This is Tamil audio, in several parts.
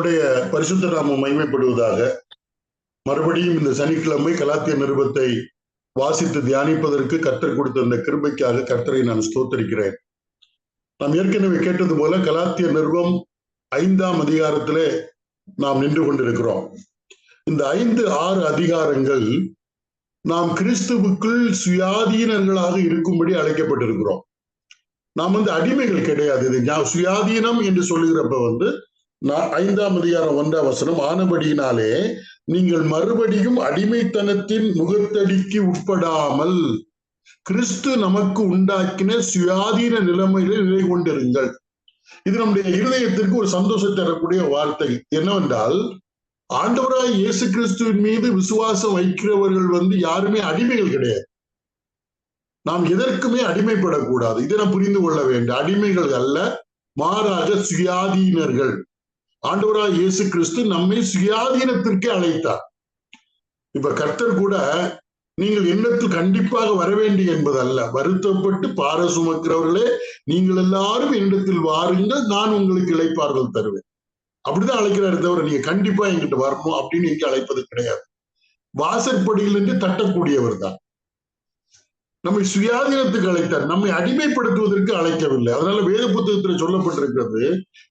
கர்த்தருடைய பரிசுத்த நாமம் மகிமைப்படுவதாக. மறுபடியும் இந்த சனிக்கிழமை கலாத்தியர் நிருபத்தை வாசித்து தியானிப்பதற்கு கர்த்தர் கொடுத்த இந்த கிருபைக்காக கர்த்தரை நான் ஸ்தோத்தரிக்கிறேன். நாம் ஏற்கனவே கேட்டது போல கலாத்தியர் நிருபம் 5ஆம் அதிகாரத்திலே நாம் நின்று கொண்டிருக்கிறோம். இந்த 5-6 அதிகாரங்கள் நாம் கிறிஸ்துவுக்குள் சுயாதீனர்களாக இருக்கும்படி அழைக்கப்பட்டிருக்கிறோம். நாம் அடிமைகள் கிடையாது. இது சுயாதீனம் என்று சொல்லுகிறப்ப 5ஆம் அதிகாரம் 1ஆம் வசனம், ஆனபடியினாலே நீங்கள் மறுபடியும் அடிமைத்தனத்தின் முகத்தடிக்கு உட்படாமல் கிறிஸ்து நமக்கு உண்டாக்கின சுயாதீன நிலைமையில நிலை கொண்டிருங்கள். இது நம்முடைய இருதயத்திற்கு ஒரு சந்தோஷத்தை தரக்கூடிய வார்த்தை. என்னவென்றால், ஆண்டவராய் இயேசு கிறிஸ்துவின் மீது விசுவாசம் வைக்கிறவர்கள் யாருமே அடிமைகள் கிடையாது. நாம் எதற்குமே அடிமைப்படக்கூடாது. இதை நாம் புரிந்து கொள்ள வேண்டும். அடிமைகள் அல்ல, மாறாக சுயாதீனர்கள். ஆண்டவராய் இயேசு கிறிஸ்து நம்மை சுயாதீனத்திற்கே அழைத்தார். இப்ப கர்த்தர் கூட நீங்கள் என்னத்தில் கண்டிப்பாக வர வேண்டும் என்பதல்ல, வருத்தப்பட்டு பார சுமக்கிறவர்களே நீங்கள் எல்லாரும் என்னிடத்தில் வாருங்கள், நான் உங்களுக்கு இளைப்பாறுதல் தருவேன். அப்படிதான் அழைக்கிறாரு தவிர நீங்க கண்டிப்பா என்கிட்ட வரணும் அப்படின்னு எங்க அழைப்பது கிடையாது. வாசற்படியில் நின்று தட்டக்கூடியவர் தான். நம்மை சுயாதீனத்துக்கு அழைத்தார், நம்மை அடிமைப்படுத்துவதற்கு அழைக்கவில்லை. அதனால வேத புத்தகத்தில் சொல்லப்பட்டிருக்கிறது,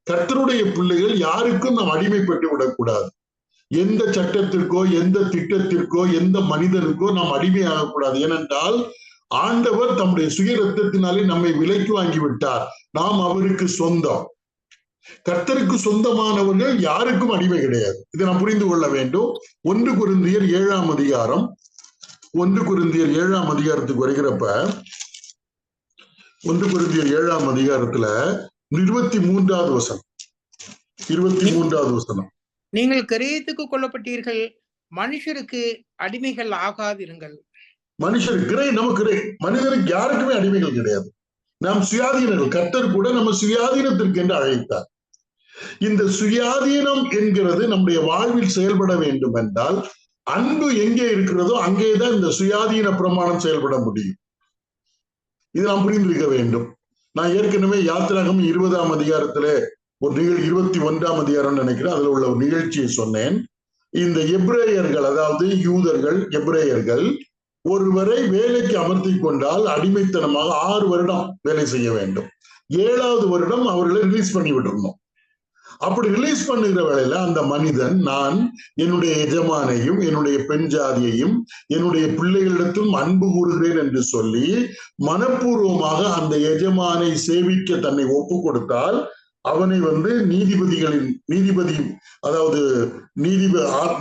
கர்த்தருடைய பிள்ளைகள் யாருக்கும் நாம் அடிமைப்பட்டு விடக்கூடாது. எந்த சட்டத்திற்கோ எந்த திட்டத்திற்கோ எந்த மனிதனுக்கோ நாம் அடிமையாகக்கூடாது. ஏனென்றால் ஆண்டவர் தம்முடைய சுய ரத்தத்தினாலே நம்மை விலைக்கு வாங்கிவிட்டார். நாம் அவருக்கு சொந்தம். கர்த்தருக்கு சொந்தமானவர்கள் யாருக்கும் அடிமை கிடையாது. இதை நாம் புரிந்து கொள்ள வேண்டும். 1 கொரிந்தியர் 7ஆம் அதிகாரம், 1 கொரிந்தியர் 7ஆம் அதிகாரத்துக்கு வருகிறப்ப 1 கொரிந்தியர் 7ஆம் அதிகாரத்துல 23வது வசனம், 23வது வசனம், நீங்கள் கிரயத்துக்கு கொல்லப்பட்டீர்கள், மனுஷருக்கு அடிமைகள் ஆகாதிருங்கள். மனுஷருக்கு நமக்கு மனிதருக்கு யாருக்குமே அடிமைகள் கிடையாது. நாம் சுயாதீனர்கள். கர்த்தர் கூட நம்ம சுயாதீனத்திற்கு என்று அழைத்தார். இந்த சுயாதீனம் என்கிறது நம்முடைய வாழ்வில் செயல்பட வேண்டும் என்றால், அன்பு எங்கே இருக்கிறதோ அங்கேதான் இந்த சுயாதீன பிரமாணம் செயல்பட முடியும். இது நாம் புரிந்திருக்க வேண்டும். நான் ஏற்கனவே யாத்திராகமம் 20ஆம் அதிகாரத்திலே ஒரு 21ஆம் அதிகாரம் நினைக்கிறேன், அதுல உள்ள ஒரு நிகழ்ச்சியை சொன்னேன். இந்த எபிரேயர்கள், அதாவது யூதர்கள், எபிரேயர்கள் ஒருவரை வேலைக்கு அமர்த்தி கொண்டால் அடிமைத்தனமாக 6 வருடம் வேலை செய்ய வேண்டும். 7வது வருடம் அவர்களை ரிலீஸ் பண்ணி விட்டுறணும். அப்படி ரிலீஸ் பண்ணுகிற வேளையில அந்த மனிதன், நான் என்னுடைய எஜமானையும் என்னுடைய பெண் ஜாதியையும் என்னுடைய பிள்ளைகளிடத்தும் அன்பு கூறுகிறேன் என்று சொல்லி மனப்பூர்வமாக அந்த எஜமானை சேவிக்க தன்னை ஒப்பு கொடுத்தால் அவனை நீதிபதி, அதாவது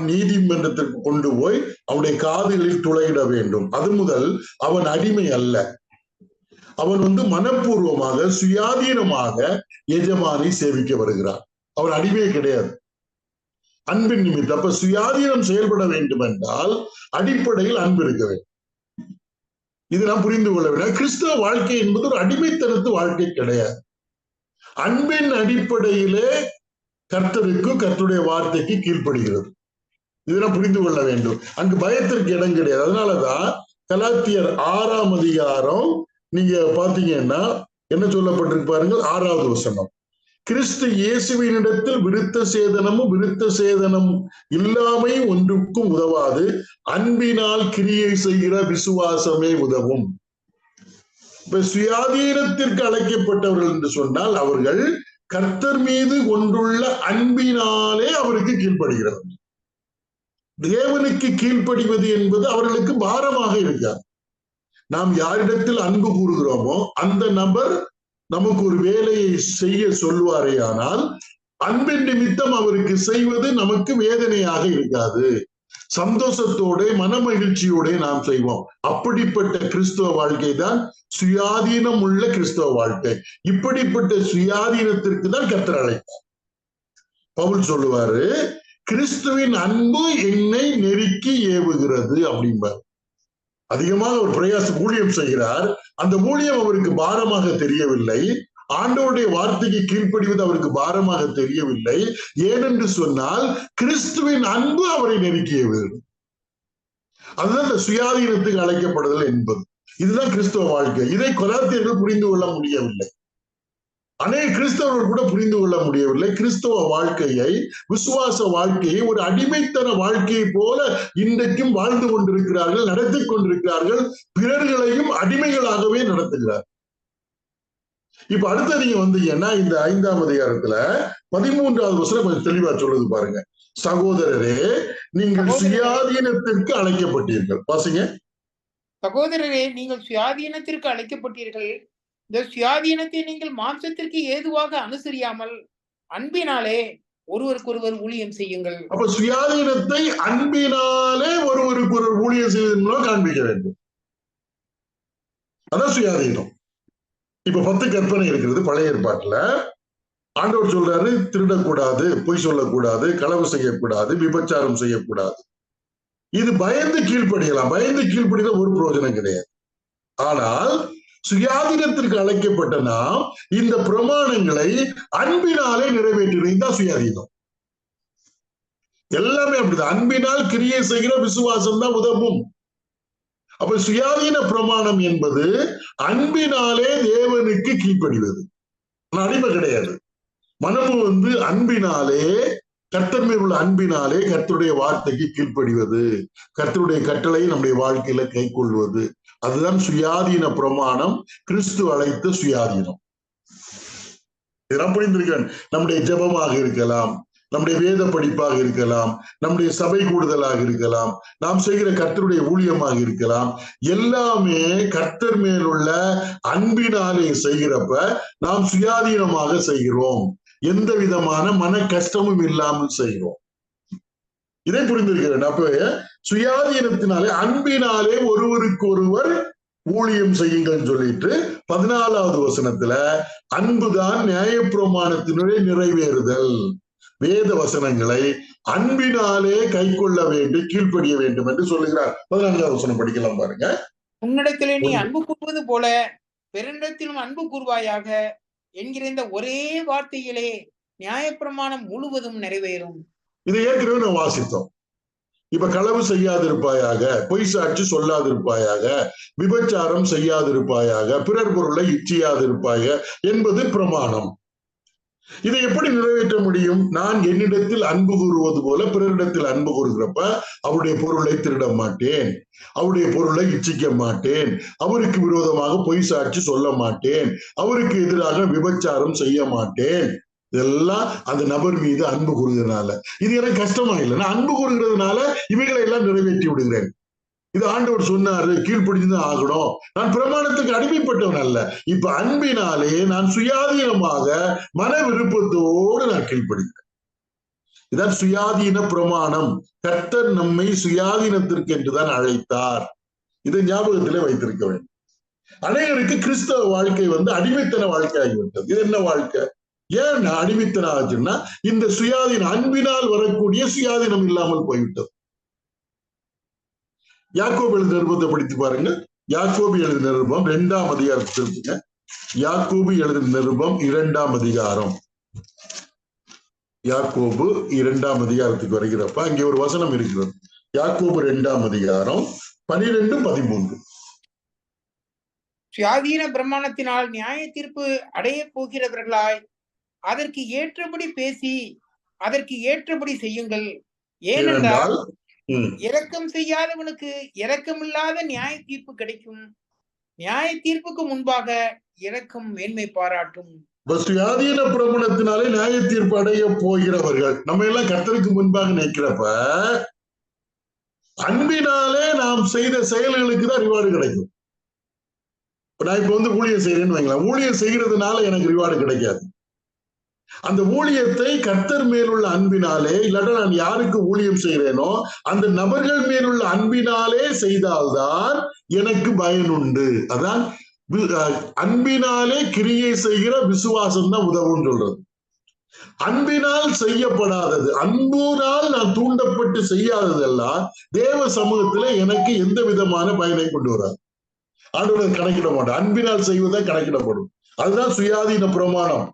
நீதிமன்றத்திற்கு கொண்டு போய் அவனுடைய காதுகளில் துளையிட வேண்டும். அது முதல் அவன் அடிமை அல்ல. அவன் மனப்பூர்வமாக சுயாதீனமாக எஜமானை சேவிக்க வருகிறான். அவன் அடிமையே கிடையாது, அன்பின் நிமித்தம். அப்ப சுயாதீனம் செயல்பட வேண்டும் என்றால் அடிப்படையில் அன்பு இருக்க வேண்டும். இது நாம் புரிந்து கொள்ள வேண்டும். கிறிஸ்தவ வாழ்க்கை என்பது ஒரு அடிமைத்தனத்து வாழ்க்கை கிடையாது. அன்பின் அடிப்படையிலே கர்த்தருக்கு, கர்த்தருடைய வார்த்தைக்கு கீழ்ப்படுகிறது. இதெல்லாம் புரிந்து கொள்ள வேண்டும். அங்கு பயத்திற்கு இடம் கிடையாது. அதனாலதான் கலாத்தியர் 6ஆம் அதிகாரம் நீங்க பாத்தீங்கன்னா என்ன சொல்லப்பட்டிருக்கு பாருங்க, 6வது வசனம், கிறிஸ்து இயேசுவினிடத்தில் விருத்த சேதனம் இல்லாமை ஒன்றுக்கும் உதவாது, அன்பினால் கிரியை செய்கிற விசுவாசமே உதவும். இப்ப சுயாதீனத்திற்கு அழைக்கப்பட்டவர்கள் என்று சொன்னால் அவர்கள் கர்த்தர் மீது கொண்டுள்ள அன்பினாலே அவருக்கு கீழ்ப்படுகிறது. தேவனுக்கு கீழ்ப்படிவது என்பது அவர்களுக்கு பாரமாக இருக்காது. நாம் யாரிடத்தில் அன்பு கூறுகிறோமோ அந்த நபர் நமக்கு ஒரு வேலையை செய்ய சொல்வாரேயானால் அன்பின் நிமித்தம் அவருக்கு செய்வது நமக்கு வேதனையாக இருக்காது. சந்தோஷத்தோட மன மகிழ்ச்சியோட நாம் செய்வோம். அப்படிப்பட்ட கிறிஸ்தவ வாழ்க்கை தான் சுயாதீனம் உள்ள கிறிஸ்தவ வாழ்க்கை. இப்படிப்பட்ட சுயாதீனத்திற்கு தான் கர்த்தர் அழைத்தார். பவுல் சொல்லுவாரு, கிறிஸ்துவின் அன்பு என்னை நெருக்கி ஏவுகிறது அப்படிம்பார். அதிகமாக அவர் ஊழியம் செய்கிறார். அந்த ஊழியம் அவருக்கு பாரமாக தெரியவில்லை. ஆண்டவருடைய வார்த்தைக்கு கீழ்ப்படிவது அவருக்கு பாரமாக தெரியவில்லை. ஏனென்று சொன்னால் கிறிஸ்துவின் அன்பு அவரை நெருக்கியது. அதுதான் இந்த சுயாதீனத்துக்கு அழைக்கப்படுதல் என்பது. இதுதான் கிறிஸ்தவ வாழ்க்கை. இதை கொலாத்தியர்கள் புரிந்து கொள்ள முடியவில்லை. அநேக கிறிஸ்தவர்கள் கூட புரிந்து கொள்ள முடியவில்லை. கிறிஸ்தவ வாழ்க்கையை, விசுவாச வாழ்க்கையை ஒரு அடிமைத்தன வாழ்க்கையை போல இன்றைக்கும் வாழ்ந்து கொண்டிருக்கிறார்கள், நடத்தி கொண்டிருக்கிறார்கள். பிறர்களையும் அடிமைகளாகவே நடத்துகிறார். இப்ப அடுத்த நீங்க வந்தீங்கன்னா இந்த 5ஆம் அதிகாரத்துல 13வது வசனம் கொஞ்சம் தெளிவா சொல்லுது பாருங்க. சகோதரரே, நீங்கள் சுயாதீனத்திற்கு அழைக்கப்பட்டீர்கள். வாசிங்க. சகோதரரே, நீங்கள் சுயாதீனத்திற்கு அழைக்கப்பட்டீர்கள். இந்த சுயாதீனத்தை நீங்கள் மாம்சத்திற்கு ஏதுவாக அனுசரியாமல் அன்பினாலே ஒருவருக்கொருவர் ஊழியம் செய்யுங்கள். அப்ப சுயாதீனத்தை அன்பினாலே ஒருவருக்கு ஒரு ஊழியம் செய்வதன் மூலம் காண்பிக்க வேண்டும். அதான் சுயாதீனம். இப்ப 10 கற்பனை இருக்கிறது பழைய ஏற்பாட்டுல. ஆண்டவர் சொல்றாரு, திருடக்கூடாது, பொய் சொல்லக்கூடாது, களவு செய்யக்கூடாது, விபச்சாரம் செய்யக்கூடாது. இது பயந்து கீழ்ப்படியலாம். பயந்து கீழ்ப்படித ஒரு பிரயோஜனம் கிடையாது. ஆனால் சுயாதீனத்திற்கு அழைக்கப்பட்ட நாம் இந்த பிரமாணங்களை அன்பினாலே நிறைவேற்றினோம். இதுதான் சுயாதீனம். எல்லாமே அப்படிதான். அன்பினால் கிரியை செய்கிற விசுவாசம் தான் உதவும். அப்ப சுயாதீன பிரமாணம் என்பது அன்பினாலே தேவனுக்கு கீழ்ப்படிவது. அடிமை கிடையாது. மனமும் அன்பினாலே, கர்த்தர் மேல் உள்ள அன்பினாலே கர்த்தருடைய வார்த்தைக்கு கீழ்ப்படிவது, கர்த்தருடைய கட்டளை நம்முடைய வாழ்க்கையில கை கொள்வது. அதுதான் சுயாதீன பிரமாணம், கிறிஸ்து அழைத்த சுயாதீனம். இதெல்லாம் புரிந்திருக்கிறேன். நம்முடைய ஜெபமாக இருக்கலாம், நம்முடைய வேத படிப்பாக இருக்கலாம், நம்முடைய சபை கூடுதலாக இருக்கலாம், நாம் செய்கிற கர்த்தருடைய ஊழியமாக இருக்கலாம். எல்லாமே கர்த்தர் மேலுள்ள அன்பினாலே செய்கிறப்ப நாம் சுயாதீனமாக செய்கிறோம். எந்த விதமான மன கஷ்டமும் இல்லாமல் செய்கிறோம். இதை புரிந்திருக்கிறேன். அப்ப சுயாதீனத்தினாலே, அன்பினாலே ஒருவருக்கு ஒருவர் ஊழியம் செய்யுங்கள் சொல்லிட்டு 14வது வசனத்துல அன்புதான் நியாயப்பிரமாணத்தினுடைய நிறைவேறுதல். வேத வசனங்களை அன்பினாலே கை கொள்ள வேண்டும், கீழ்ப்படிய வேண்டும் என்று சொல்லுகிறார். 14வது வசனம் படிக்கலாம் பாருங்க. உன்னிடத்திலே நீ அன்பு கூறுவது போல பிறனிடத்திலும் அன்பு கூறுவாயாக என்கிற இந்த ஒரே வார்த்தையிலே நியாயப்பிரமாணம் முழுவதும் நிறைவேறும். இதை ஏற்கனவே நான் வாசித்தோம். இப்ப களவு செய்யாதிருப்பாயாக, பொய் சாட்சி சொல்லாதிருப்பாயாக, விபச்சாரம் செய்யாதிருப்பாயாக, பிறர் பொருளை இச்சியாதிருப்பாயாக என்பது பிரமாணம். இதை எப்படி நிறைவேற்ற முடியும்? நான் என்னிடத்தில் அன்பு கூறுவது போல பிறரிடத்தில் அன்பு கூறுகிறப்ப அவருடைய பொருளை திருட மாட்டேன், அவருடைய பொருளை இச்சிக்க மாட்டேன், அவருக்கு விரோதமாக பொய் சாட்சி சொல்ல மாட்டேன், அவருக்கு எதிராக விபச்சாரம் செய்ய மாட்டேன். இதெல்லாம் அந்த நபர் மீது அன்பு கூறுகிறதுனால. இது எனக்கு கஷ்டமா இல்லை. நான் அன்பு கூறுகிறதுனால இவைகளை எல்லாம் நிறைவேற்றி விடுகிறேன். இது ஆண்டவர் சொன்னாரு, கீழ்ப்படிஞ்சுதான் ஆகணும். நான் பிரமாணத்துக்கு அடிமைப்பட்டவன் அல்ல. இப்ப அன்பினாலே நான் சுயாதீனமாக மன விருப்பத்தோடு நான் கீழ்ப்படுகிறேன். இதான் சுயாதீன பிரமாணம். கர்த்தர் நம்மை சுயாதீனத்திற்கு என்றுதான் அழைத்தார். இதை ஞாபகத்திலே வைத்திருக்க வேண்டும். அநேகருக்கு கிறிஸ்தவ வாழ்க்கை அடிமைத்தன வாழ்க்கை ஆகிவிட்டது. இது என்ன வாழ்க்கை? ஏன் அடிமைத்தனம் ஆச்சுன்னா இந்த சுயாதீனம், அன்பினால் வரக்கூடிய சுயாதீனம் இல்லாமல் போய்விட்டது. யாக்கோபு எழுதின நிருபத்தை படித்து பாருங்க. யாக்கோபு எழுதின நிருபம் 2ஆம் அதிகாரத்தை இருக்குங்க. யாக்கோபு எழுதின நிருபம் 2ஆம் அதிகாரம். யாக்கோபு 2ஆம் அதிகாரத்துக்கு வருகிறப்ப அங்கே ஒரு வசனம் இருக்கிறது. யாக்கோபு 2ஆம் அதிகாரம் 12, 13. சுயாதீன பிரமாணத்தினால் நியாய தீர்ப்பு அடைய போகிறவர்களாய் அதற்கு ஏற்றபடி பேசி அதற்கு ஏற்றபடி செய்யுங்கள். ஏனென்றால் இரக்கம் செய்யாதவனுக்கு இரக்கமில்லாத நியாய தீர்ப்பு கிடைக்கும். நியாய தீர்ப்புக்கு முன்பாக இரக்கம் மேன்மை பாராட்டும். சுயாதீன பிரமாணத்தினாலே நியாய தீர்ப்பு அடைய போகிறவர்கள் நம்ம எல்லாம் கர்த்தருக்கு முன்பாக நிற்கிறப்ப அன்பினாலே நாம் செய்த செயல்களுக்கு தான் ரிவார்டு கிடைக்கும். நான் இப்ப ஊழியம் செய்யறேன்னு வைங்களேன். ஊழியம் செய்கிறதுனால எனக்கு ரிவார்டு கிடைக்காது. அந்த ஊழியத்தை கர்த்தர் மேலுள்ள அன்பினாலே, இல்லாட்டா நான் யாருக்கு ஊழியம் செய்கிறேனோ அந்த நபர்கள் மேலுள்ள அன்பினாலே செய்தால்தான் எனக்கு பயன் உண்டு. அதான் அன்பினாலே கிரியை செய்கிற விசுவாசம் தான் உதவும் சொல்றது. அன்பினால் செய்யப்படாதது, அன்புனால் நான் தூண்டப்பட்டு செய்யாததெல்லாம் தேவ சமூகத்துல எனக்கு எந்த விதமான பயனை கொண்டு வராது. ஆண்டவர் கணக்கிட மாட்டோம். அன்பினால் செய்வதை கணக்கிடப்படும். அதுதான் சுயாதீன பிரமாணம்.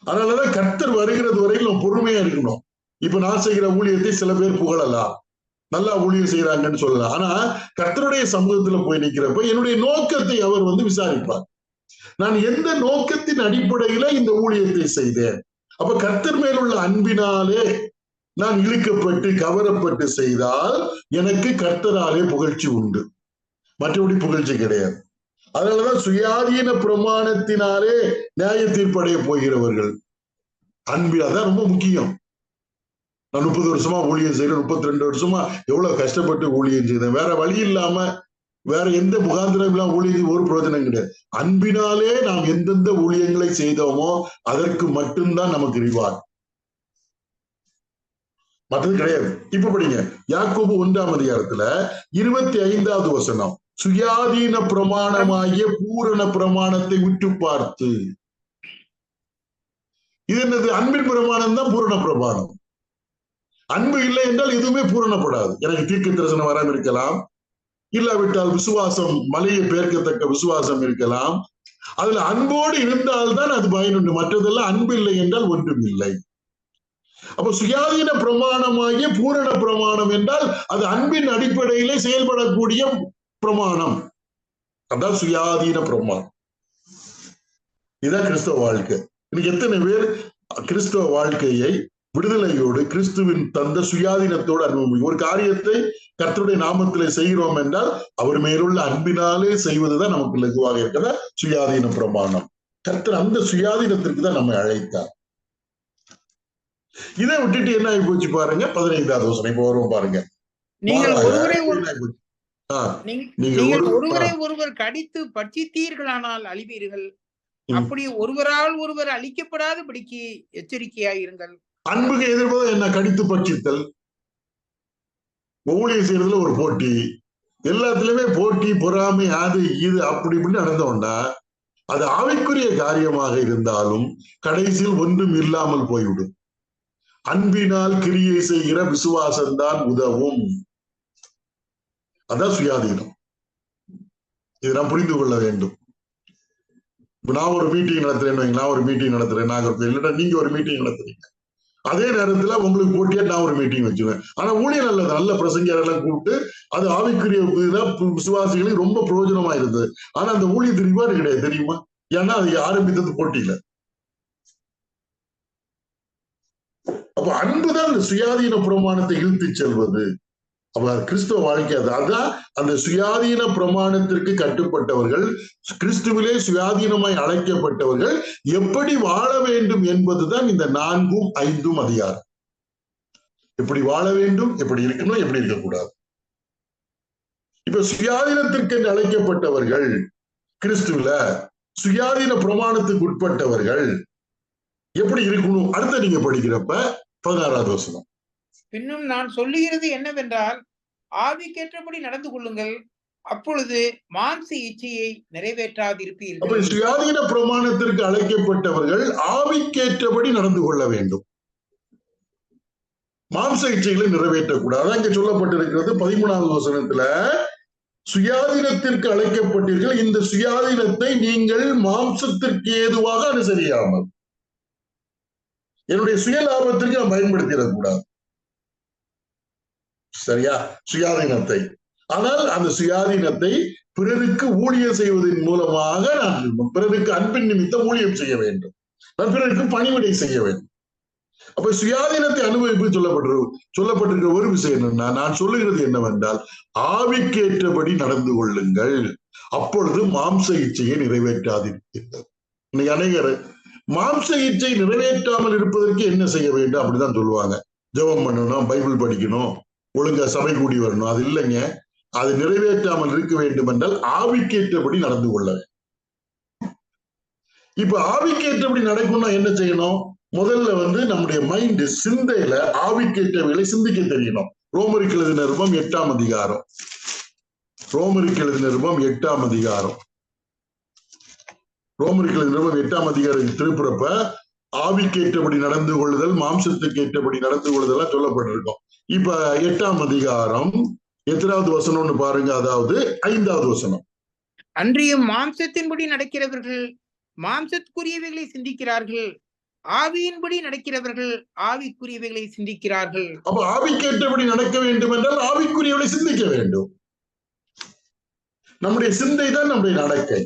அதனாலதான் கர்த்தர் வருகிறது வரையில் நம்ம பொறுமையா இருக்கணும். இப்ப நான் செய்கிற ஊழியத்தை சில பேர் புகழலாம், நல்லா ஊழியம் செய்யறாங்கன்னு சொல்லலாம். ஆனா கர்த்தருடைய சமூகத்துல போய் நிக்கிறப்ப என்னுடைய நோக்கத்தை அவர் விசாரிப்பார். நான் எந்த நோக்கத்தின் அடிப்படையில இந்த ஊழியத்தை செய்தேன்? அப்ப கர்த்தர் மேலுள்ள அன்பினாலே நான் இழுக்கப்பட்டு கவரப்பட்டு செய்தால் எனக்கு கர்த்தராலே புகழ்ச்சி உண்டு, மற்றபடி புகழ்ச்சி கிடையாது. அதனாலதான் சுயாதீன பிரமாணத்தினாலே நியாய தீர்ப்படைய போகிறவர்கள் அன்பு, அதான் ரொம்ப முக்கியம். நான் 30 வருஷமா ஊழியம் செய்யறேன், 32 வருஷமா எவ்வளவு கஷ்டப்பட்டு ஊழியம் செய்தேன், வேற வழி இல்லாம வேற எந்த முகாந்திரம் இல்லாம ஊழியம் ஒரு பிரயோஜனம் கிடையாது. அன்பினாலே நாம் எந்தெந்த ஊழியங்களை செய்தோமோ அதற்கு மட்டும்தான் நமக்கு ரிவார்ட், மற்றது கிடையாது. இப்ப படிங்க யாக்கோபு 1ஆம் அதிகாரத்துல 25வது வசனம். சுயாதீன பிரமாணமாகிய பூரண பிரமாணத்தை விட்டு பார்த்து. இது என்னது? அன்பின் பிரமாணம் தான் பூரண பிரமாணம். அன்பு இல்லை என்றால் எதுவுமே பூரணப்படாது. எனக்கு தீர்க்க தரிசனம் வராம இருக்கலாம், இல்லாவிட்டால் விசுவாசம் மலையை பெயர்க்கத்தக்க விசுவாசம் இருக்கலாம். அதுல அன்போடு இருந்தால்தான் அது பயனுண்டு, மற்றதெல்லாம் அன்பு இல்லை என்றால் ஒன்றும் இல்லை. அப்ப சுயாதீன பிரமாணமாகிய பூரண பிரமாணம் என்றால் அது அன்பின் அடிப்படையிலே செயல்படக்கூடிய பிரமாணம், அதான் சுயாதீன பிரமாணம். இதுதான் கிறிஸ்தவ வாழ்க்கை. இன்னைக்கு எத்தனை பேர் கிறிஸ்தவ வாழ்க்கையை விடுதலையோடு கிறிஸ்துவின் தந்த சுயாதீனத்தோடு அனுபவம்? ஒரு காரியத்தை கர்த்தருடைய நாமத்திலே செய்கிறோம் என்றால் அவர் மேலுள்ள அன்பினாலே செய்வதுதான் நமக்கு லகுவாக இருக்கிறதா சுயாதீன பிரமாணம். கர்த்தர் அந்த சுயாதீனத்திற்கு தான் நம்மை அழைத்தார். இதை விட்டுட்டு என்ன ஆகி போச்சு பாருங்க, 15வது வசனம். இப்ப வருவோம் பாருங்க. நீங்கள் ஒருவரை ஒருவர் கடித்து பட்சித்தீர்களானால் அழிவீர்கள், அப்படி ஒருவரால் ஒருவர் அழிக்கப்படாதபடிக்கு எச்சரிக்கையாயிருங்கள். அன்புக்கு எதிர்ப்பது என்ன? கடித்து பட்சித்தல். ஊழியம் செய்யறதுல ஒரு போட்டி, எல்லாத்துலயுமே போட்டி, பொறாமை, அது இது அப்படி இப்படி நடந்தோம்னா அது ஆவிக்குரிய காரியமாக இருந்தாலும் கடைசியில் ஒன்றும் இல்லாமல் போய்விடும். அன்பினால் கிரியை செய்கிற விசுவாசம்தான் உதவும். அதான் சுயாதீனம். இதை நாம் புரிந்து கொள்ள வேண்டும். நான் ஒரு மீட்டிங் நடத்துறேன், நான் ஒரு மீட்டிங் நடத்துறேன், இல்லைன்னா நீங்க ஒரு மீட்டிங் நடத்துறீங்க. அதே நேரத்துல உங்களுக்கு போட்டியா நான் ஒரு மீட்டிங் வச்சுருவேன். ஆனா ஊழியம் நல்லது, நல்ல பிரசங்கரெல்லாம் கூப்பிட்டு அது ஆவிக்குரிய விசுவாசிகளுக்கு ரொம்ப பிரயோஜனமா இருந்தது. ஆனா அந்த ஊழியத்துக்கு ரிவார்டு கிடையாது, தெரியுமா? ஏன்னா அது ஆரம்பித்தது போட்டியில. அப்ப அன்புதான் அந்த சுயாதீன பிரமாணத்தை இழுத்து செல்வது. அப்ப கிறிஸ்துவ வாழ்க்கை அதான். அந்த சுயாதீன பிரமாணத்திற்கு கட்டுப்பட்டவர்கள், கிறிஸ்துவிலே சுயாதீனமாய் அழைக்கப்பட்டவர்கள் எப்படி வாழ வேண்டும் என்பதுதான் இந்த 4ம் 5ம் அதிகாரம். எப்படி வாழ வேண்டும், எப்படி இருக்கணும், எப்படி இருக்கக்கூடாது. இப்ப சுயாதீனத்திற்கு அழைக்கப்பட்டவர்கள், கிறிஸ்துவில சுயாதீன பிரமாணத்துக்கு உட்பட்டவர்கள் எப்படி இருக்கணும்? அடுத்த நீங்க படிக்கிறப்ப 16வது வசனம். பின்னும் நான் சொல்லுகிறது என்னவென்றால், ஆவிக்கேற்றபடி நடந்து கொள்ளுங்கள், அப்பொழுது மாம்ச இச்சையை நிறைவேற்றாதிருப்பீர்கள். அப்ப சுயாதீன பிரமாணத்திற்கு அழைக்கப்பட்டவர்கள் ஆவிக்கேற்றபடி நடந்து கொள்ள வேண்டும், மாம்ச இச்சைகளை நிறைவேற்றக்கூடாது. இங்க சொல்லப்பட்டிருக்கிறது 13வது வசனத்துல, சுயாதீனத்திற்கு அழைக்கப்பட்டீர்கள், இந்த சுயாதீனத்தை நீங்கள் மாம்சத்திற்கு ஏதுவாக அனுசரியாமல், என்னுடைய சுயலாபத்திற்கு நான் பயன்படுத்திடக்கூடாது. சரியா? சுயாதீனத்தை. ஆனால் அந்த சுயாதீனத்தை பிறருக்கு ஊழியம் செய்வதன் மூலமாக நான் பிறருக்கு அன்பின் நிமித்தம் ஊழியம் செய்ய வேண்டும், நான் பிறருக்கு பணிவிடை செய்ய வேண்டும். அப்ப சுயாதீனத்தை அனுபவிப்பு சொல்லப்பட்டிருக்கிற ஒரு விஷயம் என்னன்னா, நான் சொல்லுகிறது என்னவென்றால், ஆவிக்கேற்றபடி நடந்து கொள்ளுங்கள், அப்பொழுது மாம்ச இச்சையை நிறைவேற்றாதிருப்பீர்கள். இன்னைக்கு அநேகர் மாம்ச இச்சை நிறைவேற்றாமல் இருப்பதற்கு என்ன செய்ய வேண்டும் அப்படிதான் சொல்லுவாங்க. ஜெபம் பண்ணணும், பைபிள் படிக்கணும், ஒழுங்கா சபை கூடி வரணும். அது இல்லைங்க. அது நிறைவேற்றாமல் இருக்க வேண்டும் என்றால் ஆவிக்கேற்றபடி நடந்து கொள்ள வேண்டும். இப்ப ஆவிக்கேற்றபடி நடக்கணும்னா என்ன செய்யணும்? முதல்ல நம்முடைய மைண்ட், சிந்தையில ஆவிக்கேற்றவைகளை சிந்திக்க தெரியணும். ரோமருக்கு எழுதின நிருபம் 8ஆம் அதிகாரம். ரோமருக்கு எழுதின நிருபம் 8ஆம் அதிகாரம். ரோமருக்கு எழுதின நிருபம் 8ஆம் அதிகாரம் திருப்புறப்ப ஆவிக்கேற்றபடி நடந்து கொள்ளுதல், மாம்சத்துக்கு ஏற்றபடி நடந்து கொள்ளுதல் சொல்லப்பட்டிருக்கும். இப்ப 8ஆம் அதிகாரம் எத்தனாவது வசனம்னு பாருங்க, அதாவது 5வது வசனம். அன்றியும் மாம்சத்தின்படி நடக்கிறவர்கள் மாம்சத்துக்குரியவைகளை சிந்திக்கிறார்கள், ஆவியின்படி நடக்கிறவர்கள் ஆவிக்குரியவைகளை சிந்திக்கிறார்கள். அப்ப ஆவிக்கேற்றபடி நடக்க வேண்டும் என்றால் ஆவிக்குரியவர்களை சிந்திக்க வேண்டும். நம்முடைய சிந்தை தான் நம்முடைய நடக்கை.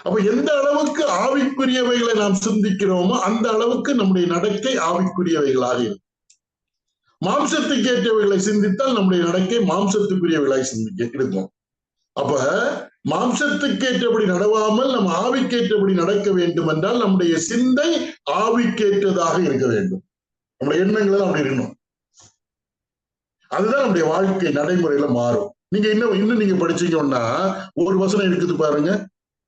அப்ப எந்த அளவுக்கு ஆவிக்குரியவைகளை நாம் சிந்திக்கிறோமோ அந்த அளவுக்கு நம்முடைய நடக்கை ஆவிக்குரியவைகளாக இருக்கும். மாம்சத்துக்கு ஏற்றவைகளை சிந்தித்தால் நம்முடைய நடக்கை மாம்சத்துக்குரியவைகளை சிந்திக்க இருக்கும். அப்ப மாம்சத்துக்கேற்றபடி நடவாமல் நம்ம ஆவிக்கேற்றபடி நடக்க வேண்டும் என்றால் நம்முடைய சிந்தை ஆவிக்கேற்றதாக இருக்க வேண்டும். நம்முடைய எண்ணங்கள் அப்படி இருக்கணும். அதுதான் நம்முடைய வாழ்க்கை நடைமுறையில மாறும். நீங்க இன்னும் நீங்க படிச்சீங்கன்னா ஒரு வசனம் இருக்குது பாருங்க,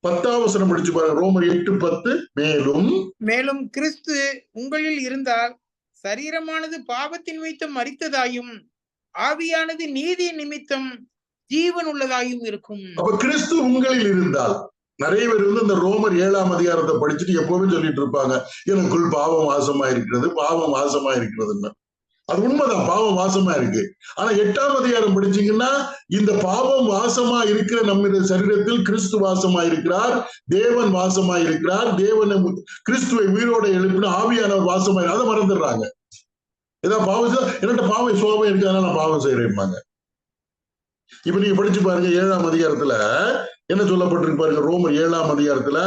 10ஆம் வசனம் படிச்சு பாருங்க, ரோமர் 8:10. மேலும் கிறிஸ்து உங்களில் இருந்தால் சரீரமானது பாவத்தின் நிமித்தம் மரித்ததாயும் ஆவியானது நீதி நிமித்தம் ஜீவன் உள்ளதாயும் இருக்கும். அப்ப கிறிஸ்து உங்களில் இருந்தால், நிறைய பேர் இந்த ரோமர் 7ஆம் அதிகாரத்தை படிச்சுட்டு எப்பவுமே சொல்லிட்டு இருப்பாங்க, எனக்குள் பாவம் வாசமா இருக்கிறது, பாவம் வாசமா இருக்கிறதுன்னு. அது உண்மைதான், பாவம் வாசமா இருக்கு. ஆனா 8ஆம் அதிகாரம் படிச்சீங்கன்னா இந்த பாவம் வாசமா இருக்கிற நம்முடைய சரீரத்தில் கிறிஸ்து வாசமா இருக்கிறார், தேவன் வாசமா இருக்கிறார், தேவனை கிறிஸ்துவை உயிரோட எழுப்பின ஆவியானவர் வாசமா, அதை மறந்துடுறாங்க. ஏதாவது பாவம் என்னட்ட பாவம் சோபம் இருக்கு, அதனால நான் பாவம் செய்யறேன்பாங்க. இப்ப நீங்க படிச்சு பாருங்க 7ஆம் அதிகாரத்துல என்ன சொல்லப்பட்டிருக்கு பாருங்க, ரோமர் 7ஆம் அதிகாரத்துல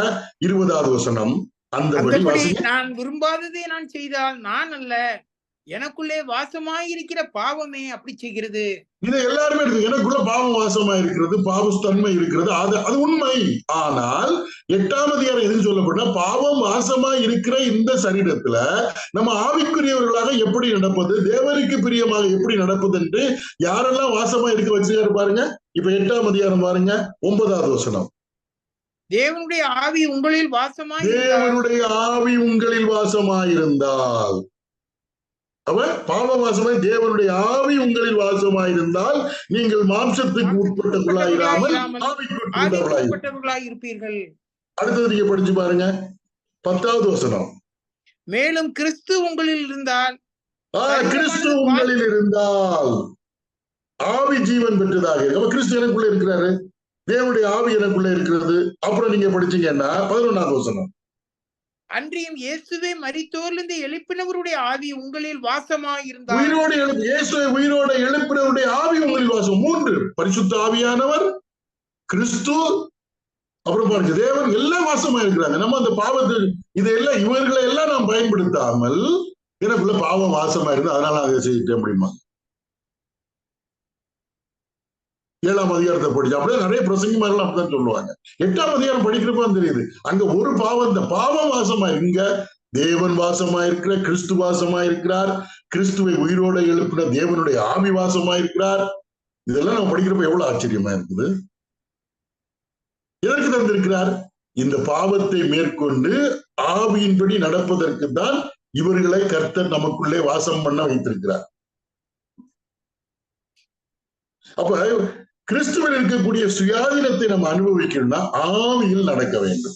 20வது வசனம். அந்தபடி நான் விரும்பாததை நான் செய்தால் நான் அல்ல, எனக்குள்ளே வாசமாய் இருக்கிற பாவமே அப்படி செய்கிறது. இதை எல்லாருமே இருக்கு, எனக்குள்ள பாவம் வாசமா இருக்கிறது, பாவத்தன்மை இருக்கிறது, அது உண்மை. ஆனால் 8ஆம் அதிகாரம் எதுன்னு சொல்லப்பட்ட பாவம் வாசமா இருக்கிற இந்த சரீரத்துல நம்ம ஆவிக்குரியவர்களாக எப்படி நடப்பது, தேவனுக்கு பிரியமாக எப்படி நடப்பது என்று யாரெல்லாம் வாசமா இருக்க வச்சிருக்காரு பாருங்க. இப்ப 8ஆம் அதிகாரம் பாருங்க, 9வது வசனம். தேவனுடைய ஆவி உங்களில் வாசமாயிருந்தால் அவர் பாவவாசமாய் தேவனுடைய ஆவி உங்களில் வாசமாயிருந்தால் நீங்கள் மாம்சத்துக்கு உட்பட்டவர்களாயிராமல் ஆவிக்குட்பட்டவர்களாய் இருப்பீர்கள். அடுத்தது நீங்க படிச்சு பாருங்க 10வது வசனம். மேலும் கிறிஸ்து உங்களில் இருந்தால், கிறிஸ்து உங்களில் இருந்தால் ஆவி ஜீவன் பெற்றதாக இருக்கு. கிறிஸ்து எனக்குள்ள இருக்கிறாரு, தேவனுடைய ஆவி எனக்குள்ள இருக்கிறது. அப்புறம் நீங்க படிச்சீங்கன்னா 11வது வசனம். அன்றியும் இயேசுவை மரித்தோரிலிருந்து எழுப்பினவருடைய ஆவி உங்களில் வாசமாய் இருந்தால், இயேசுவை உயிரோட எழுப்பினவருடைய ஆவி உங்களில் வாசம். 3 பரிசுத்த ஆவியானவர், கிறிஸ்து, அப்புறம் பாருங்க தேவன் எல்லாம் வாசமா இருக்கிறாங்க. நம்ம அந்த பாவத்தை இதெல்லாம் இவர்களை எல்லாம் நாம் பயன்படுத்தாமல் எனக்குள்ள பாவம் வாசமா இருந்து அதனால அதை செய்ய முடியுமா? 7ஆம் அதிகாரத்தை படிச்சு அப்படியே நிறைய பிரசங்கிமாரெல்லாம் அப்படிதான் சொல்லுவாங்க. 8ஆம் அதிகாரம் படிக்கிறப்ப தெரியுது, அங்க ஒரு பாவம், இந்த பாவம் வாசமா, இங்க தேவன் வாசமா இருக்கிற, கிறிஸ்து வாசமா இருக்கிறார், கிறிஸ்துவை உயிரோட எழுப்பின தேவனுடைய ஆவி வாசமா இருக்கிறார். இதெல்லாம் நம்ம படிக்கிறப்ப எவ்வளவு ஆச்சரியமா இருக்குது. எதற்கு தந்திருக்கிறார்? இந்த பாவத்தை மேற்கொண்டு ஆவியின்படி நடப்பதற்கு தான் இவர்களை கர்த்தர் நமக்குள்ளே வாசம் பண்ண வைத்திருக்கிறார். அப்ப கிறிஸ்துவில் இருக்கக்கூடிய சுயாதீனத்தை நம்ம அனுபவிக்கணும்னா ஆவியில் நடக்க வேண்டும்.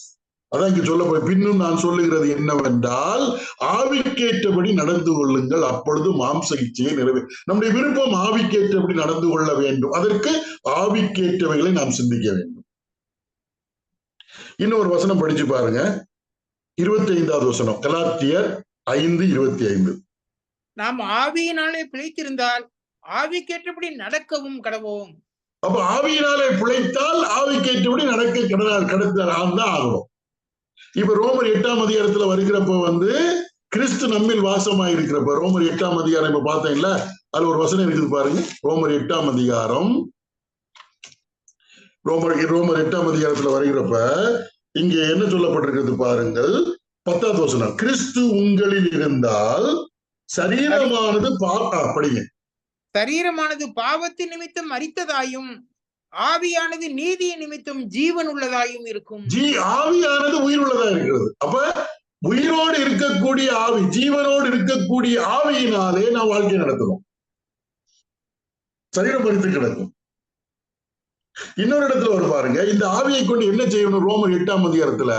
அதான் இங்க சொல்ல போய் பின்னும் நான் சொல்லுகிறது என்னவென்றால், ஆவிக்கேற்றபடி நடந்து கொள்ளுங்கள், அப்பொழுது மாம்ச இச்சையை நம்முடைய விருப்பம் ஆவிக்கேற்றபடி நடந்து கொள்ள வேண்டும். அதற்கு ஆவிக்கேற்றவைகளை நாம் சிந்திக்க வேண்டும். இன்னொரு வசனம் படிச்சு பாருங்க, 25வது வசனம், கலாத்தியர் 5:25. நாம் ஆவியினாலே பிழைத்திருந்தால் ஆவிக்கேற்றபடி நடக்கவும் கடவோம். அப்ப ஆவியினாலே பிழைத்தால் ஆவிக்கேற்றபடி நடக்க கடத்தான் ஆகணும். இப்ப ரோமர் 8ஆம் அதிகாரத்துல வருகிறப்ப கிறிஸ்து நம்மில் வாசமா இருக்கிறப்ப, ரோமர் 8ஆம் அதிகாரம் இப்ப பார்த்தீங்களா, அதுல ஒரு வசனம் இருக்குது பாருங்க. ரோமர் 8ஆம் அதிகாரம், ரோமர் 8ஆம் அதிகாரத்துல வருகிறப்ப இங்க என்ன சொல்லப்பட்டிருக்கிறது பாருங்கள், 10வது வசனம். கிறிஸ்து உங்களில் இருந்தால் சரீரமானது படிங்க. சரீரமானது பாவத்தின் நிமித்தம் மரித்ததாயும் ஆவியானது நீதியின் நிமித்தம் ஜீவன் உள்ளதாயும் இருக்கும். ஆவியானது உயிர் உள்ளதா இருக்கிறது. அப்ப உயிரோடு இருக்கக்கூடிய ஆவி, ஜீவனோடு இருக்கக்கூடிய ஆவியினாலே நாம் வாழ்க்கை நடத்தணும். சரீரம் மரித்து கிடக்கும். இன்னொரு இடத்துல ஒரு பாருங்க, இந்த ஆவியை கொண்டு என்ன செய்யணும்? ரோமர் 8ஆம் அதிகாரத்துல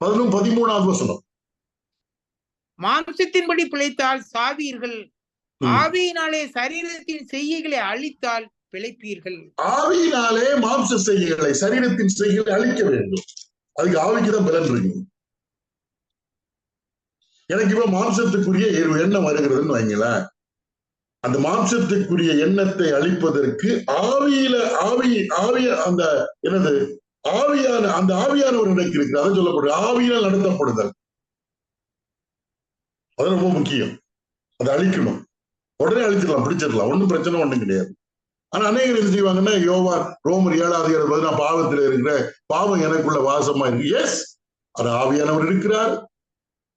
13வது வசனம். மாம்சத்தின்படி பிழைத்தால் சாவீர்கள், ஆவியினாலே சரீரத்தின் செய்கைகளை அழித்தால் பிழைப்பீர்கள். ஆவியினாலே மாம்ச செய்கைகளை, சரீரத்தின் செய்கைகளை அழிக்க வேண்டும். அதுக்கு ஆவிக்குதான் பலன் இருக்கு. எனக்கு இப்ப மாம்சத்துக்குரிய எண்ணம் வருகிறதுன்னு வைங்களேன், அந்த மாம்சத்துக்குரிய எண்ணத்தை அழிப்பதற்கு ஆவியில அந்த அந்த ஆவியானவர் எனக்கு இருக்கு. அதை சொல்லப்படுது ஆவியால் நடத்தப்படுதல். அது ரொம்ப முக்கியம். அதை அழிக்கணும். உடனே அழிச்சிடலாம், பிடிச்சிடலாம், ஒன்றும் பிரச்சனை ஒண்ணும் கிடையாது. ஆனா அநேகர் என்ன செய்வாங்கன்னா, யோவான் ரோமர் 7 நான் பாவத்தில் இருக்கிற பாவம் எனக்குள்ள வாசமா இருக்கு. எஸ், அது ஆவியானவர் இருக்கிறார்.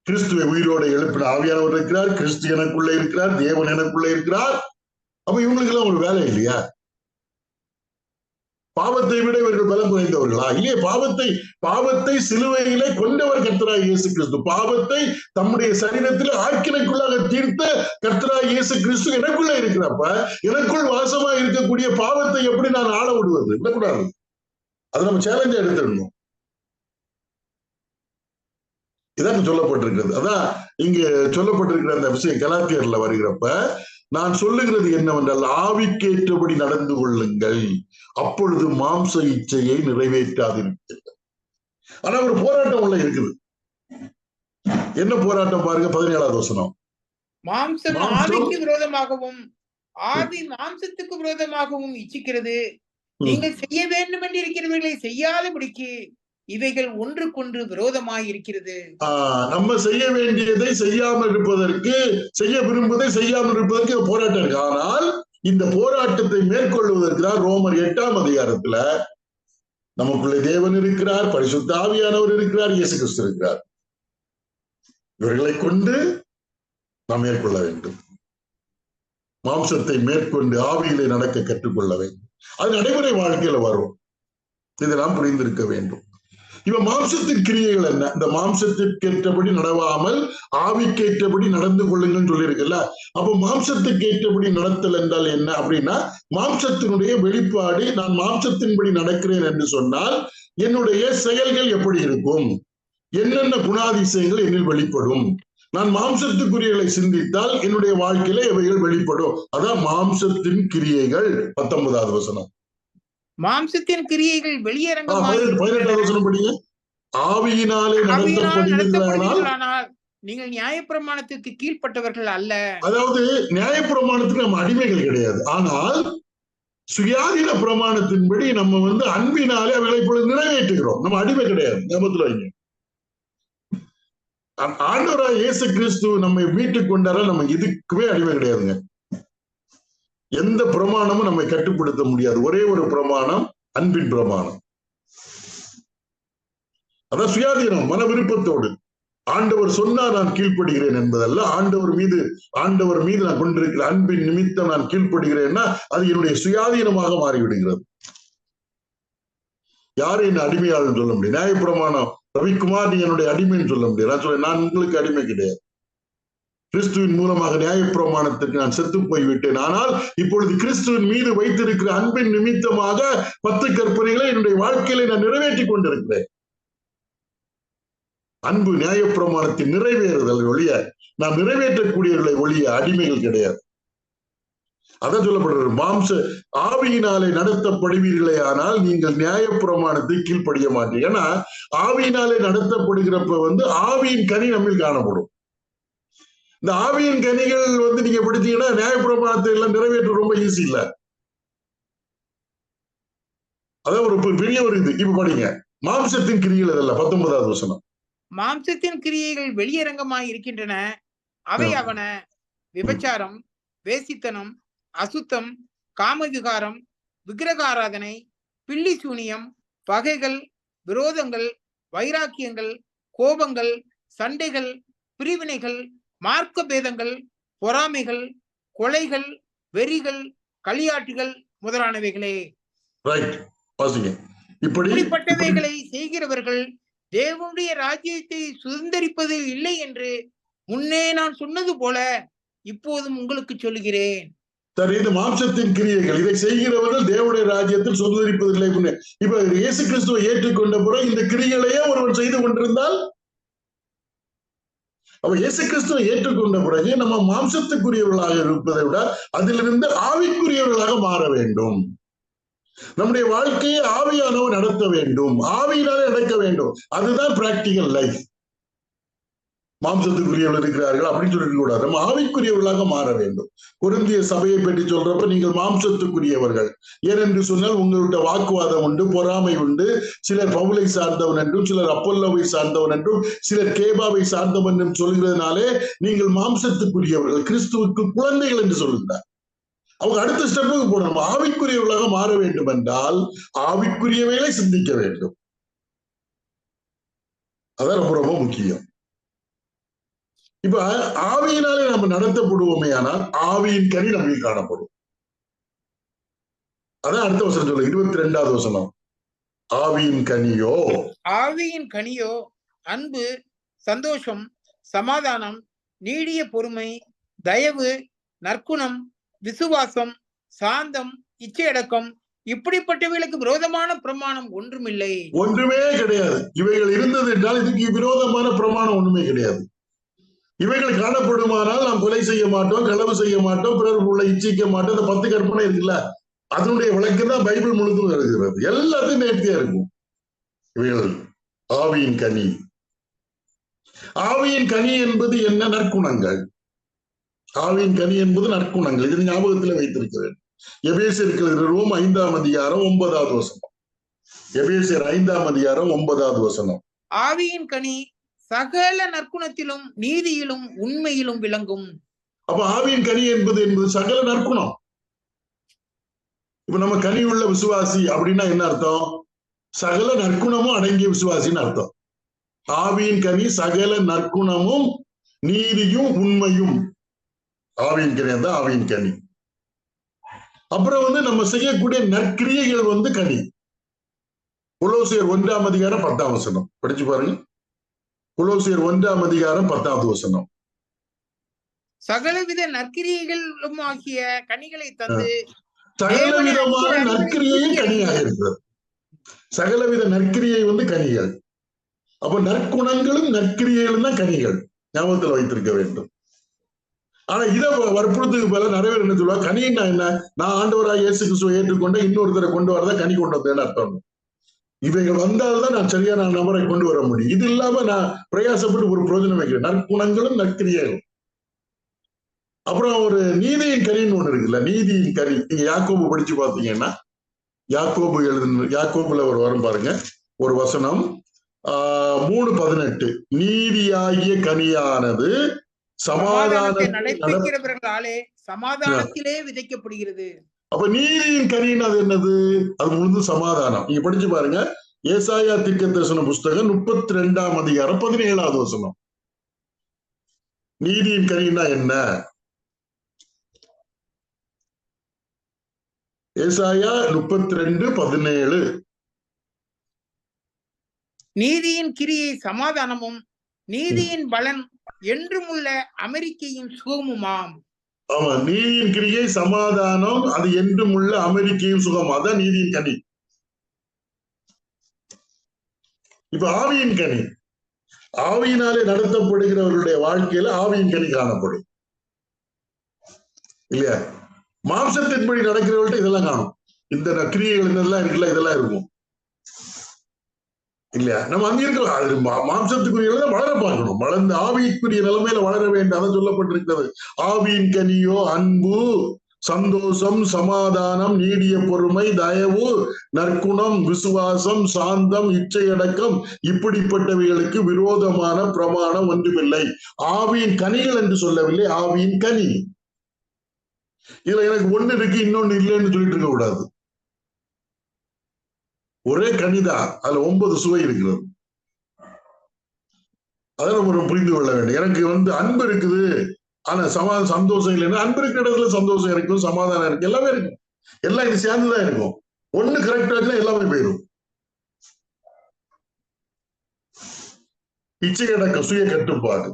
கிறிஸ்துவை உயிரோட எழுப்பின ஆவியானவர் இருக்கிறார். கிறிஸ்து எனக்குள்ள இருக்கிறார். தேவன் எனக்குள்ள இருக்கிறார். அப்ப இவங்களுக்கு எல்லாம் ஒரு வேலை இல்லையா? பாவத்தை விட இவர்கள் பலம் குறைந்தவர்களா? இல்லையே. பாவத்தை சிலுவையிலே கொண்டவர் கர்த்தராய் இயேசு கிறிஸ்து. பாவத்தை தம்முடைய சரீரத்தில் ஆக்கினைக்குள்ளாக தீர்த்த கர்த்தராய் இயேசு கிறிஸ்து எனக்குள்ள இருக்கிறப்ப எனக்குள் வாசமா இருக்கக்கூடிய பாவத்தை எப்படி நான் ஆள விடுவது? விடக்கூடாது. அதை நம்ம சேலஞ்சா எடுத்துடணும். இதான் சொல்லப்பட்டிருக்கிறது. அதான் இங்க சொல்லப்பட்டிருக்கிற அந்த விஷயம் கலாத்தியர்ல வருகிறப்ப நான் சொல்லுகிறது என்னவென்றால், ஆவிக்கேற்றபடி நடந்து கொள்ளுங்கள், அப்பொழுது மாம்ச இச்சையை நிறைவேற்றாதிருக்கிறது. ஆனா ஒரு போராட்டம் உள்ள இருக்குது. என்ன போராட்டம் பாருங்க, 17வது வசனம். மாம்சம் ஆவிக்கு விரோதமாகவும் ஆவி மாம்சத்துக்கு விரோதமாகவும் இச்சிக்கிறது. நீங்கள் செய்ய வேண்டும் என்று இருக்கிறவர்களை செய்யாதபடிக்கு இவைகள் ஒன்றுக்கொன்று விரோதமாய் இருக்கிறது. நம்ம செய்ய வேண்டியதை செய்யாமல் இருப்பதற்கு, செய்ய விரும்புவதை செய்யாமல் இருப்பதற்கு போராட்டம் இருக்கு. ஆனால் இந்த போராட்டத்தை மேற்கொள்வதற்கு தான் ரோமர் 8ஆம் அதிகாரத்துல நமக்குள்ளே தேவன் இருக்கிறார், பரிசுத்த ஆவியானவர் இருக்கிறார், இயேசு கிறிஸ்து இருக்கிறார். இவர்களை கொண்டு நாம் மேற்கொள்ள வேண்டும். மாம்சத்தை மேற்கொண்டு ஆவியிலே நடக்க கற்றுக்கொள்ள வேண்டும். அது நடைமுறை வாழ்க்கையில வரும். இதை நாம் புரிந்திருக்க வேண்டும். இவன் மாம்சத்தின் கிரியைகள் என்ன? இந்த மாம்சத்திற்கேற்றபடி நடவாமல் ஆவிக்கேற்றபடி நடந்து கொள்ளுங்கன்னு சொல்லியிருக்குல்ல. அப்ப மாம்சத்துக்கு ஏற்றபடி நடத்தல் என்றால் என்ன அப்படின்னா, மாம்சத்தினுடைய வெளிப்பாடு. நான் மாம்சத்தின்படி நடக்கிறேன் என்று சொன்னால் என்னுடைய செயல்கள் எப்படி இருக்கும், என்னென்ன குணாதிசயங்கள் என்னில் வெளிப்படும். நான் மாம்சத்துக்குரியகளை சிந்தித்தால் என்னுடைய வாழ்க்கையில இவைகள் வெளிப்படும். அதான் மாம்சத்தின் கிரியைகள். 19வது வசனம். மாம்சத்தின் கிரியைகள் வெளியரங்கமாக 18வது வசனம் படிங்க. ஆவியினாலே நடத்தப்படுவீர்களானால் நீங்கள் நியாயப்பிரமாணத்திற்கு கீழ்ப்பட்டவர்கள் அல்ல. அதாவது நியாயப்பிரமாணத்துக்கு நம்ம அடிமைகள் கிடையாது. ஆனால் சுயாதீன பிரமாணத்தின்படி நம்ம அன்பினாலே அவைகளை இப்பொழுது நிறைவேற்றுகிறோம். நம்ம அடிமை கிடையாது. ஞாபகத்துல வைங்க. ஆண்டவராய் இயேசு கிறிஸ்து நம்மை மீட்டுக் கொண்டாரா நம்ம இதுக்குமே அடிமை கிடையாதுங்க. எந்த பிரமாணமும் நம்மை கட்டுப்படுத்த முடியாது. ஒரே ஒரு பிரமாணம், அன்பின் பிரமாணம். அதான் சுயாதீனம், மன விருப்பத்தோடு. ஆண்டவர் சொன்னா நான் கீழ்ப்படுகிறேன் என்பதல்ல. ஆண்டவர் மீது நான் கொண்டிருக்கிற அன்பின் நிமித்தம் நான் கீழ்ப்படுகிறேன்னா அது என்னுடைய சுயாதீனமாக மாறிவிடுகிறது. யாரும் என்ன அடிமையாளர் சொல்ல முடியும்? நியாயப்பிரமாணம் ரவிக்குமார் நீ என்னுடைய அடிமைன்னு சொல்ல முடியாது. நான் உங்களுக்கு அடிமை கிடையாது. கிறிஸ்துவின் மூலமாக நியாயப்பிரமாணத்திற்கு நான் செத்து போய்விட்டேன். ஆனால் இப்பொழுது கிறிஸ்துவின் மீது வைத்திருக்கிற அன்பின் நிமித்தமாக 10 கற்பனைகளை என்னுடைய வாழ்க்கையில நான் நிறைவேற்றி கொண்டிருக்கிறேன். அன்பு நியாயப்பிரமாணத்தின் நிறைவேறுதல் ஒழிய நாம் நிறைவேற்றக்கூடியவர்களை ஒழிய அடிமைகள் கிடையாது. அதான் சொல்லப்படுறது, ஆவியினாலே நடத்தப்படுவீர்களே ஆனால் நீங்கள் நியாயப்பிரமாணத்தை கீழ்ப்படிய மாட்டீங்க. ஏன்னா ஆவியினாலே நடத்தப்படுகிறப்ப ஆவியின் கனி நம்மில் காணப்படும். இந்த ஆவியின் கனிகள் நீங்க படிச்சீங்கன்னா நியாயப்பிரமாணத்தை எல்லாம் நிறைவேற்ற ரொம்ப ஈஸி இல்ல. அதான் ஒரு பெரிய ஒரு இது. இப்ப படிங்க, மாம்சத்தின் கிரியைகள் அதல்ல. 19வது வசனம். மாம்சத்தின் கிரியைகள் வெளியரங்கமாய் இருக்கின்றன. அவை அவன விபச்சாரம், வேசித்தனம், அசுத்தம், காமவிகாரம், விக்கிரகாராதனை, பில்லி சூனியம், பகைகள், விரோதங்கள், வைராக்கியங்கள், கோபங்கள், சண்டைகள், பிரிவினைகள், மார்க்க பேதங்கள், பொறாமைகள், கொலைகள், வெறிகள், களியாட்டுகள் முதலானவைகளே. இப்படிப்பட்டவைகளை செய்கிறவர்கள் தேவனுடைய ராஜ்யத்தை சுதந்திரிப்பது இல்லை என்று முன்னே நான் சொன்னது போல இப்போதும் உங்களுக்கு சொல்லுகிறேன். சரி, இது மாம்சத்தின் கிரியைகள். இதை செய்கிறவர்கள் தேவனுடைய ராஜ்யத்தில் சுதந்திரிப்பதில்லை. இப்ப இயேசு கிறிஸ்துவை ஏற்றுக்கொண்ட பிறகு இந்த கிரியைகளையே ஒருவன் செய்து கொண்டிருந்தால், அப்ப இயேசு கிறிஸ்துவை ஏற்றுக்கொண்ட பிறகு நம்ம மாம்சத்துக்குரியவர்களாக இருப்பதை விட அதிலிருந்து ஆவிக்குரியவர்களாக மாற வேண்டும். நம்முடைய வாழ்க்கையை ஆவியானவர் நடத்த வேண்டும், ஆவியினாலே நடக்க வேண்டும். அதுதான் பிராக்டிகல் லைஃப். மாம்சத்துக்குரியவர்கள் இருக்கிறார்கள் அப்படின்னு சொல்லிட்டு கூடாது. நம்ம ஆவிக்குரியவர்களாக மாற வேண்டும். கொரிந்திய சபையை பற்றி சொல்றப்ப நீங்கள் மாம்சத்துக்குரியவர்கள். ஏனென்று சொன்னால் உங்கள்கிட்ட வாக்குவாதம் உண்டு, பொறாமை உண்டு. சிலர் பவுலை சார்ந்தவன் என்றும், சிலர் அப்பல்லோவை சார்ந்தவன் என்றும், சிலர் கேபாவை சார்ந்தவன் என்றும் சொல்கிறதுனாலே நீங்கள் மாம்சத்துக்குரியவர்கள், கிறிஸ்துவுக்கு குழந்தைகள் என்று சொல்லுகிறார். அவங்க அடுத்த ஸ்டெப்புக்கு போகணும். ஆவிக்குரியவர்களாக மாற வேண்டும் என்றால் ஆவிக்குரியவைகளை சிந்திக்க வேண்டும். அதான் ரொம்ப ரொம்ப முக்கியம். இப்ப ஆவியினாலே நம்ம நடத்தப்படுவோமே ஆனால் ஆவியின் கனி நம்மில் காணப்படும். அதான் அடுத்த வசனம் சொல்ல 22வது வசனம். ஆவியின் கனியோ அன்பு, சந்தோஷம், சமாதானம், நீடிய பொறுமை, தயவு, நற்குணம், விசுவாசம், சாந்தம், இச்சையடக்கம், இப்படிப்பட்டவைகளுக்கு விரோதமான பிரமாணம் ஒன்றுமில்லை. ஒன்றுமே கிடையாது. இவைகள் இருந்தது என்றால் இதுக்கு விரோதமான பிரமாணம் ஒண்ணுமே கிடையாது. இவைகள் காணப்படுமானால் நாம் கொலை செய்ய மாட்டோம், களவு செய்ய மாட்டோம், பிறர் உள்ள இச்சிக்க மாட்டோம். இந்த 10 கற்பனை இருக்குல்ல, அதனுடைய விளக்கம் தான் பைபிள் முழுதும் வருகிறது. எல்லாத்தையும் நேர்த்தியா இருக்கும். இவைகள் ஆவியின் கனி. ஆவியின் கனி என்பது என்ன? நற்குணங்கள். ஆவியின் கனி என்பது நற்குணங்கள். இது ஞாபகத்தில் வைத்திருக்கிறேன். எபேசியருக்கு 5ஆம் அதிகாரம் 9வது வசனம். எபேசியர் 5ஆம் அதிகாரம் 9வது வசனம். ஆவியின் கனி சகல நற்குணத்திலும் நீதியிலும் உண்மையிலும் விளங்கும். அப்ப ஆவியின் கனி என்பது சகல நற்குணம். இப்ப நம்ம கனி உள்ள விசுவாசி அப்படின்னா என்ன அர்த்தம்? சகல நற்குணமும் அடங்கிய விசுவாசின்னு அர்த்தம். ஆவியின் கனி சகல நற்குணமும் நீதியும் உண்மையும். ஆவியின் கனி தான் ஆவியின் கனி. அப்புறம் நம்ம செய்யக்கூடிய நற்கிரியைகள் கனி. கொலோசியர் 1ஆம் அதிகாரம் 10ஆம் வசனம் படிச்சு பாருங்க. கொலோசியர் 1ஆம் அதிகாரம் 10வது வசனம். சகலவித நற்கிரியைகளும் ஆகிய கனிகளை தந்து சகலவிதமான நற்கிரியையும் கனியாக இருக்கிறது. சகலவித நற்கிரியை கனிகள். அப்ப நற்குணங்களும் நற்கிரியைகளும் தான் கனிகள். ஞாபகத்தில் வைத்திருக்க வேண்டும். ஆனா இதை வற்புறுத்துக்கு போல நிறைய பேர் என்ன சொல்லுவா, கனின்னா என்ன? நான் ஆண்டவராக இயேசு கிறிஸ்துவை ஏற்றுக்கொண்ட இன்னொருத்தரை கொண்டு வரதான் கனி கொண்டு வந்தேன்னு அர்த்தம். இவைகள் வந்தால்தான் நான் சரியான நபரை கொண்டு வர முடியும். இது இல்லாம நான் பிரயாசப்பட்டு ஒரு பிரயோஜனம் வைக்கிறேன். நற்குணங்களும் நற்கிரியைகளும். அப்புறம் ஒரு நீதியின் கனின்னு ஒண்ணு இருக்குல்ல, நீதியின் கனி. நீங்க யாக்கோபு படிச்சு பாத்தீங்கன்னா, யாக்கோபுல ஒரு வரும் பாருங்க, ஒரு வசனம் 3:18. நீதியாகிய கனியானது நடப்பிக்கிறவர்களாலே சமாதானத்திலே விதைக்கப்படுகிறது. அப்ப நீதியின் கனின்னு அது என்னது? அது முழுது சமாதானம். நீங்க படிச்சு பாருங்க, ஏசாயா தீர்க்கதரிசன புஸ்தகம் 32ஆம் அதிகாரம் 17வது வசனம். நீதியின் கனின்னா என்ன? ஏசாயா 32:17. நீதியின் கிரியை சமாதானமும் நீதியின் பலன் என்றும் உள்ள அமெரிக்கையும் சுகமுமாம். ஆமா, நீதியின் கிரியை சமாதானம், அது என்றும் உள்ள அமெரிக்கையும் சுகம். அதான் நீதியின் கனி. இப்ப ஆவியின் கனி, ஆவியினாலே நடத்தப்படுகிறவர்களுடைய வாழ்க்கையில ஆவியின் கனி காணப்படும் இல்லையா? மாம்சத்தின்படி நடக்கிறவர்கள்ட்ட இதெல்லாம் காணும். இந்த கிரியைகள் இதெல்லாம் இருக்குல்ல, இதெல்லாம் இருக்கும் இல்லையா? நம்ம அங்க இருக்கிறோம். அது மாம்சத்துக்குரிய வளர பார்க்கணும். வளர்ந்து ஆவிக்குரிய நிலைமையில வளர வேண்டும். அதான் சொல்லப்பட்டிருக்கிறது. ஆவியின் கனியோ அன்பு, சந்தோஷம், சமாதானம், நீடிய பொறுமை, தயவு, நற்குணம், விசுவாசம், சாந்தம், இச்சையடக்கம், இப்படிப்பட்டவைகளுக்கு விரோதமான பிரமாணம் ஒன்றுமில்லை. ஆவியின் கனிகள் என்று சொல்லவில்லை, ஆவியின் கனி. இதுல எனக்கு ஒண்ணு இருக்கு இன்னொன்னு இல்லைன்னு சொல்லிட்டு இருக்க கூடாது. ஒரே கனிதான், அதுல 9 சுவை இருக்கிறது. அதை நம்ம புரிந்து கொள்ள வேண்டும். எனக்கு அன்பு இருக்குது, ஆனா சந்தோஷம் இல்லைன்னா, அன்பு இருக்கிற இடத்துல சந்தோஷம் இருக்கும், சமாதானம் இருக்கு, எல்லாமே இருக்கும். எல்லாம் இது சேர்ந்துதான் இருக்கும். ஒண்ணு கரெக்டா இருந்தா எல்லாமே போயிடும். இச்சையடக்கம், சுய கட்டுப்பாடு,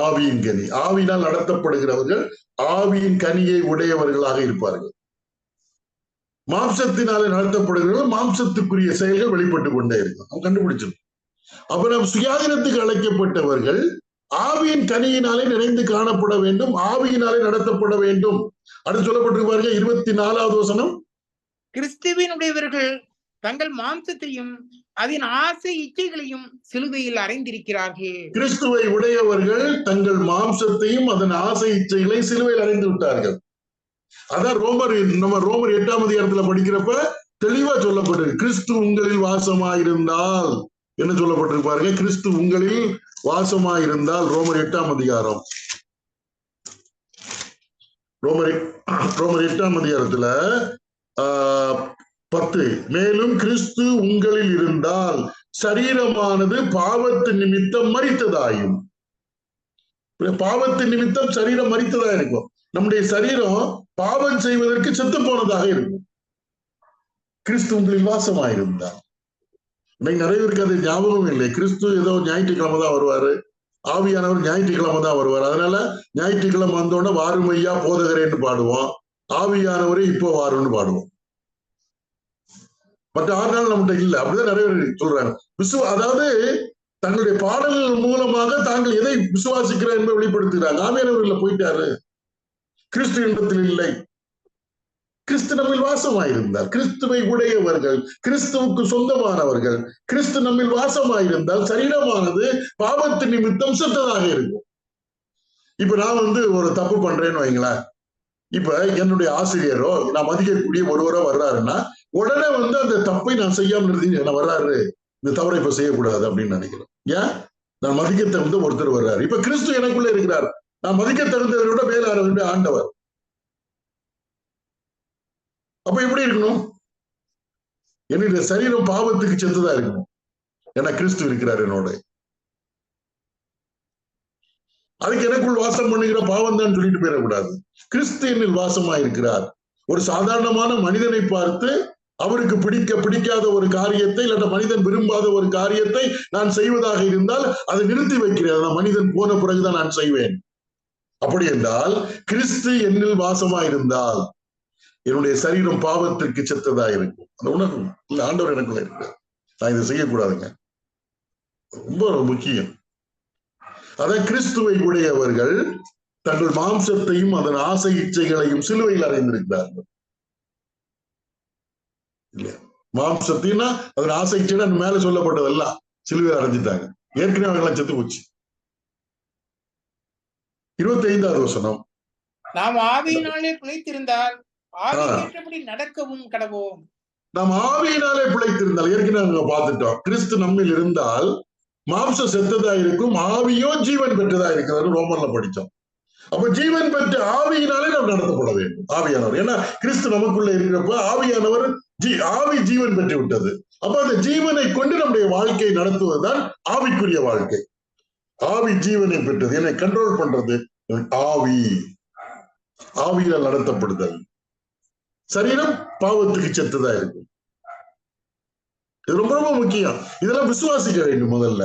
ஆவியின் கனி. ஆவியினால் நடத்தப்படுகிறவர்கள் ஆவியின் கனியை உடையவர்களாக இருப்பார்கள். மாம்சத்தினாலே நடத்தப்படுகிறவர்கள் மாம்சத்துக்குரிய செயல்கள் வெளிப்பட்டு கொண்டே இருக்கும். நம்ம கண்டுபிடிச்சிருக்கோம். அப்ப நம்ம சுயாதீனத்துக்கு அழைக்கப்பட்டவர்கள் ஆவியின் கனியினாலே நிறைந்து காணப்பட வேண்டும், ஆவியினாலே நடத்தப்பட வேண்டும். அடுத்து சொல்லப்பட்டிருக்கு பாருங்க 24வது வசனம். கிறிஸ்துவினுடையவர்கள் தங்கள் மாம்சத்தையும் அதன் ஆசை இச்சைகளையும் சிலுவையில் அறைந்திருக்கிறார்கள். கிறிஸ்துவை உடையவர்கள் தங்கள் மாம்சத்தையும் அதன் ஆசை இச்சைகளை சிலுவையில் அறைந்து விட்டார்கள். அதான் ரோமர் 8ஆம் அதிகாரத்துல படிக்கிறப்ப தெளிவா சொல்லப்பட்டிருக்கு. கிறிஸ்து உங்களில் வாசமாயிருந்தால் என்ன சொல்லப்பட்டிருக்கு பாருங்க. கிறிஸ்து உங்களில் வாசமாயிருந்தால் ரோமர் 8ஆம் அதிகாரம். ரோமர் 8ஆம் அதிகாரத்துல 10 மேலும் கிறிஸ்து உங்களில் இருந்தால் சரீரமானது பாவத்து நிமித்தம் மரித்ததாயும். பாவத்து நிமித்தம் சரீரம் மரித்ததா இருக்கும். நம்முடைய சரீரம் பாவம் செய்வதற்கு செத்து போனதாக இருக்கும். கிறிஸ்து உங்களில் வாசமாயிருந்தார். இன்னைக்கு நிறைய பேருக்கு அது ஞாபகம் இல்லை. கிறிஸ்து ஏதோ ஞாயிற்றுக்கிழமை தான் வருவாரு, ஆவியானவர் ஞாயிற்றுக்கிழமை தான் வருவார். அதனால ஞாயிற்றுக்கிழமை வந்தோடனே வாரும் ஐயா போதகரேன்னு பாடுவோம், ஆவியானவரே இப்போ வாரும்னு பாடுவோம். மற்ற 6 நாள் நம்மகிட்ட இல்லை. அப்படிதான் நிறைய பேர் சொல்றாங்க. அதாவது தங்களுடைய பாடல்கள் மூலமாக தாங்கள் எதை விசுவாசிக்கிறார் என்பதை வெளிப்படுத்துகிறாங்க. ஆவியானவர்கள் போயிட்டாரு, கிறிஸ்து இடத்தில் இல்லை. கிறிஸ்து நம்மில் வாசமாயிருந்தார். கிறிஸ்துவை உடையவர்கள், கிறிஸ்துவுக்கு சொந்தமானவர்கள், கிறிஸ்து நம்மில் வாசமாயிருந்தால் சரீரமானது பாவத்து நிமித்தம் செத்ததாக இருக்கும். இப்ப நான் ஒரு தப்பு பண்றேன்னு வைங்களேன். இப்ப என்னுடைய ஆசிரியரோ நான் மதிக்கக்கூடிய ஒருவரோ வர்றாருன்னா உடனே அந்த தப்பை நான் செய்யாமல் இருந்து என்ன வர்றாரு, இந்த தவறை இப்ப செய்யக்கூடாது அப்படின்னு நினைக்கிறேன். ஏன்? நான் மதிக்க தகுந்த ஒருத்தர் வர்றாரு. இப்ப கிறிஸ்து எனக்குள்ள இருக்கிறார். நான் மதிக்க தகுந்தவரை விட மேலான ஆண்டவர். அப்ப எப்படி இருக்கணும்? என்னுடைய சரீரம் பாவத்துக்கு செத்துதான் இருக்கணும். ஏன்னா கிறிஸ்து இருக்கிறார் என்னோட. அதுக்கு எனக்குள் வாசம் பண்ணுகிற பாவம் தான் சொல்லிட்டு போயிடக்கூடாது. கிறிஸ்து என்னில் வாசமா இருக்கிறார். ஒரு சாதாரணமான மனிதனை பார்த்து அவருக்கு பிடிக்காத ஒரு காரியத்தை, இல்லாட்ட மனிதன் விரும்பாத ஒரு காரியத்தை நான் செய்வதாக இருந்தால் அதை நிறுத்தி வைக்கிறேன். மனிதன் போன பிறகுதான் நான் செய்வேன். அப்படி என்றால் கிறிஸ்து என்னில் வாசமா இருந்தால் என்னுடைய சரீரம் பாவத்திற்கு செத்ததா இருக்கும். அந்த உணர்வு இல்ல, ஆண்டவர் எனக்குள்ள இருக்கிறார், நான் இதை செய்யக்கூடாதுங்க. ரொம்ப முக்கியம். அதான் கிறிஸ்துவை உடையவர்கள் தங்கள் மாம்சத்தையும் அதன் ஆசை இச்சைகளையும் சிலுவையில் அறைந்திருக்கிறார்கள். இல்லையா? மாம்சத்தின்னா அதன் ஆசை இச்சை மேல சொல்லப்பட்டதெல்லாம் சிலுவையில் அடைஞ்சிட்டாங்க. ஏற்கனவே அவங்களாம் செத்து போச்சு. 25வது வசனம். நாம் ஆவியினாலே பிழைத்திருந்தால் ஆவியேற்றபடி நடக்கவும் கடவோம். நாம் ஆவியினாலே பிழைத்திருந்தால் ஏற்கனவே அவங்க பார்த்துட்டோம். கிறிஸ்து நம்மில் இருந்தால் மாம்சம் செத்ததா இருக்கும், ஆவியோ ஜீவன் பெற்றதா இருக்கிறாரு ரோமர்ல படிச்சோம். அப்ப ஜீவன் பெற்ற ஆவியினாலே நாம் நடத்தப்பட வேண்டும். ஆவியானவர், ஏன்னா கிறிஸ்து நமக்குள்ள இருக்கிறப்ப ஆவியானவர் ஆவி ஜீவன் பெற்று விட்டது. அப்ப அந்த ஜீவனை கொண்டு நம்முடைய வாழ்க்கையை நடத்துவதுதான் ஆவிக்குரிய வாழ்க்கை. ஆவி ஜீவனை பெற்றது, என்னை கண்ட்ரோல் பண்றது ஆவி. ஆவியால் நடத்தப்படுதல். சரீரம் பாவத்துக்கு செத்துதான் இருக்கும். இது ரொம்ப ரொம்ப முக்கியம். இதெல்லாம் விசுவாசிக்க வேண்டும். முதல்ல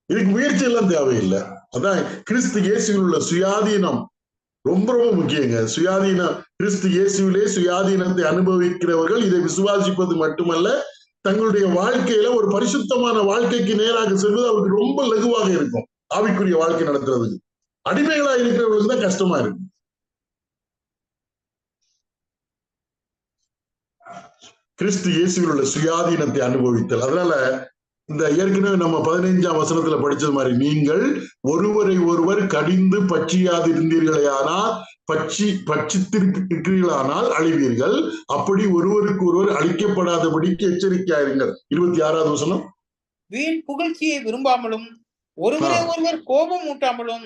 இதுக்கு முயற்சி எல்லாம் தேவையில்லை. அதான் கிறிஸ்து இயேசுவில் உள்ள சுயாதீனம் ரொம்ப ரொம்ப முக்கியங்க. சுயாதீனம், கிறிஸ்து இயேசுவிலே சுயாதீனத்தை அனுபவிக்கிறவர்கள் இதை விசுவாசிப்பது மட்டுமல்ல, தங்களுடைய வாழ்க்கையில ஒரு பரிசுத்தமான வாழ்க்கைக்கு நேராக செல்வது அவருக்கு ரொம்ப லகுவாக இருக்கும். ஆவிக்குரிய வாழ்க்கை நடத்துறதுக்கு அடிமைகளா இருக்கிறவர்களுக்கு தான் கஷ்டமா இருக்கும். கிறிஸ்து இயேசுவில் உள்ள சுயாதீனத்தை அனுபவித்தல். அதனால இந்த ஏற்கனவே நம்ம 15ஆம் வசனத்துல படிச்சது மாதிரி, நீங்கள் ஒருவரை ஒருவர் கடிந்து பட்சியாது இருந்தீர்களேயானால் பட்சித்திருக்கிறீர்களானால் அழிவீர்கள். அப்படி ஒருவருக்கு ஒருவர் அழிக்கப்படாதபடிக்கு எச்சரிக்கையாயிருங்கள். 26வது வசனம். வீண் புகழ்ச்சியை விரும்பாமலும் ஒருவரை ஒருவர் கோபம் ஊட்டாமலும்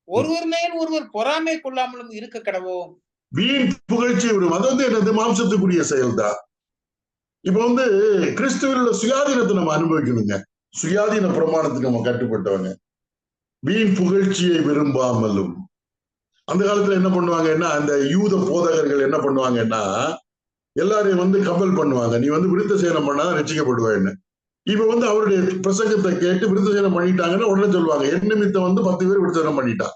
ஒருவர் மேல் ஒருவர் பொறாமை கொள்ளாமலும் இருக்க கடவோம். வீண் புகழ்ச்சியை விரும், அது என்னது? மாம்சத்துக்குரிய செயல்தான். இப்ப கிறிஸ்துவில் உள்ள சுயாதீனத்தை நம்ம அனுபவிக்கணுங்க. சுயாதீன பிரமாணத்துக்கு நம்ம கட்டுப்பட்டவங்க. வீண் புகழ்ச்சியை விரும்பாமலும். அந்த காலத்துல என்ன பண்ணுவாங்கன்னா, அந்த யூத போதகர்கள் என்ன பண்ணுவாங்கன்னா, எல்லாரையும் கம்பல் பண்ணுவாங்க, நீ விருத்த சேனம் பண்ணாதான் ரட்சிக்கப்படுவேன்னு. இப்ப அவருடைய பிரசங்கத்தை கேட்டு விருத்த சேனம் பண்ணிட்டாங்கன்னா உடனே சொல்லுவாங்க, என் நிமித்தம் 10 பேர் விருத்த சேனம் பண்ணிட்டான்.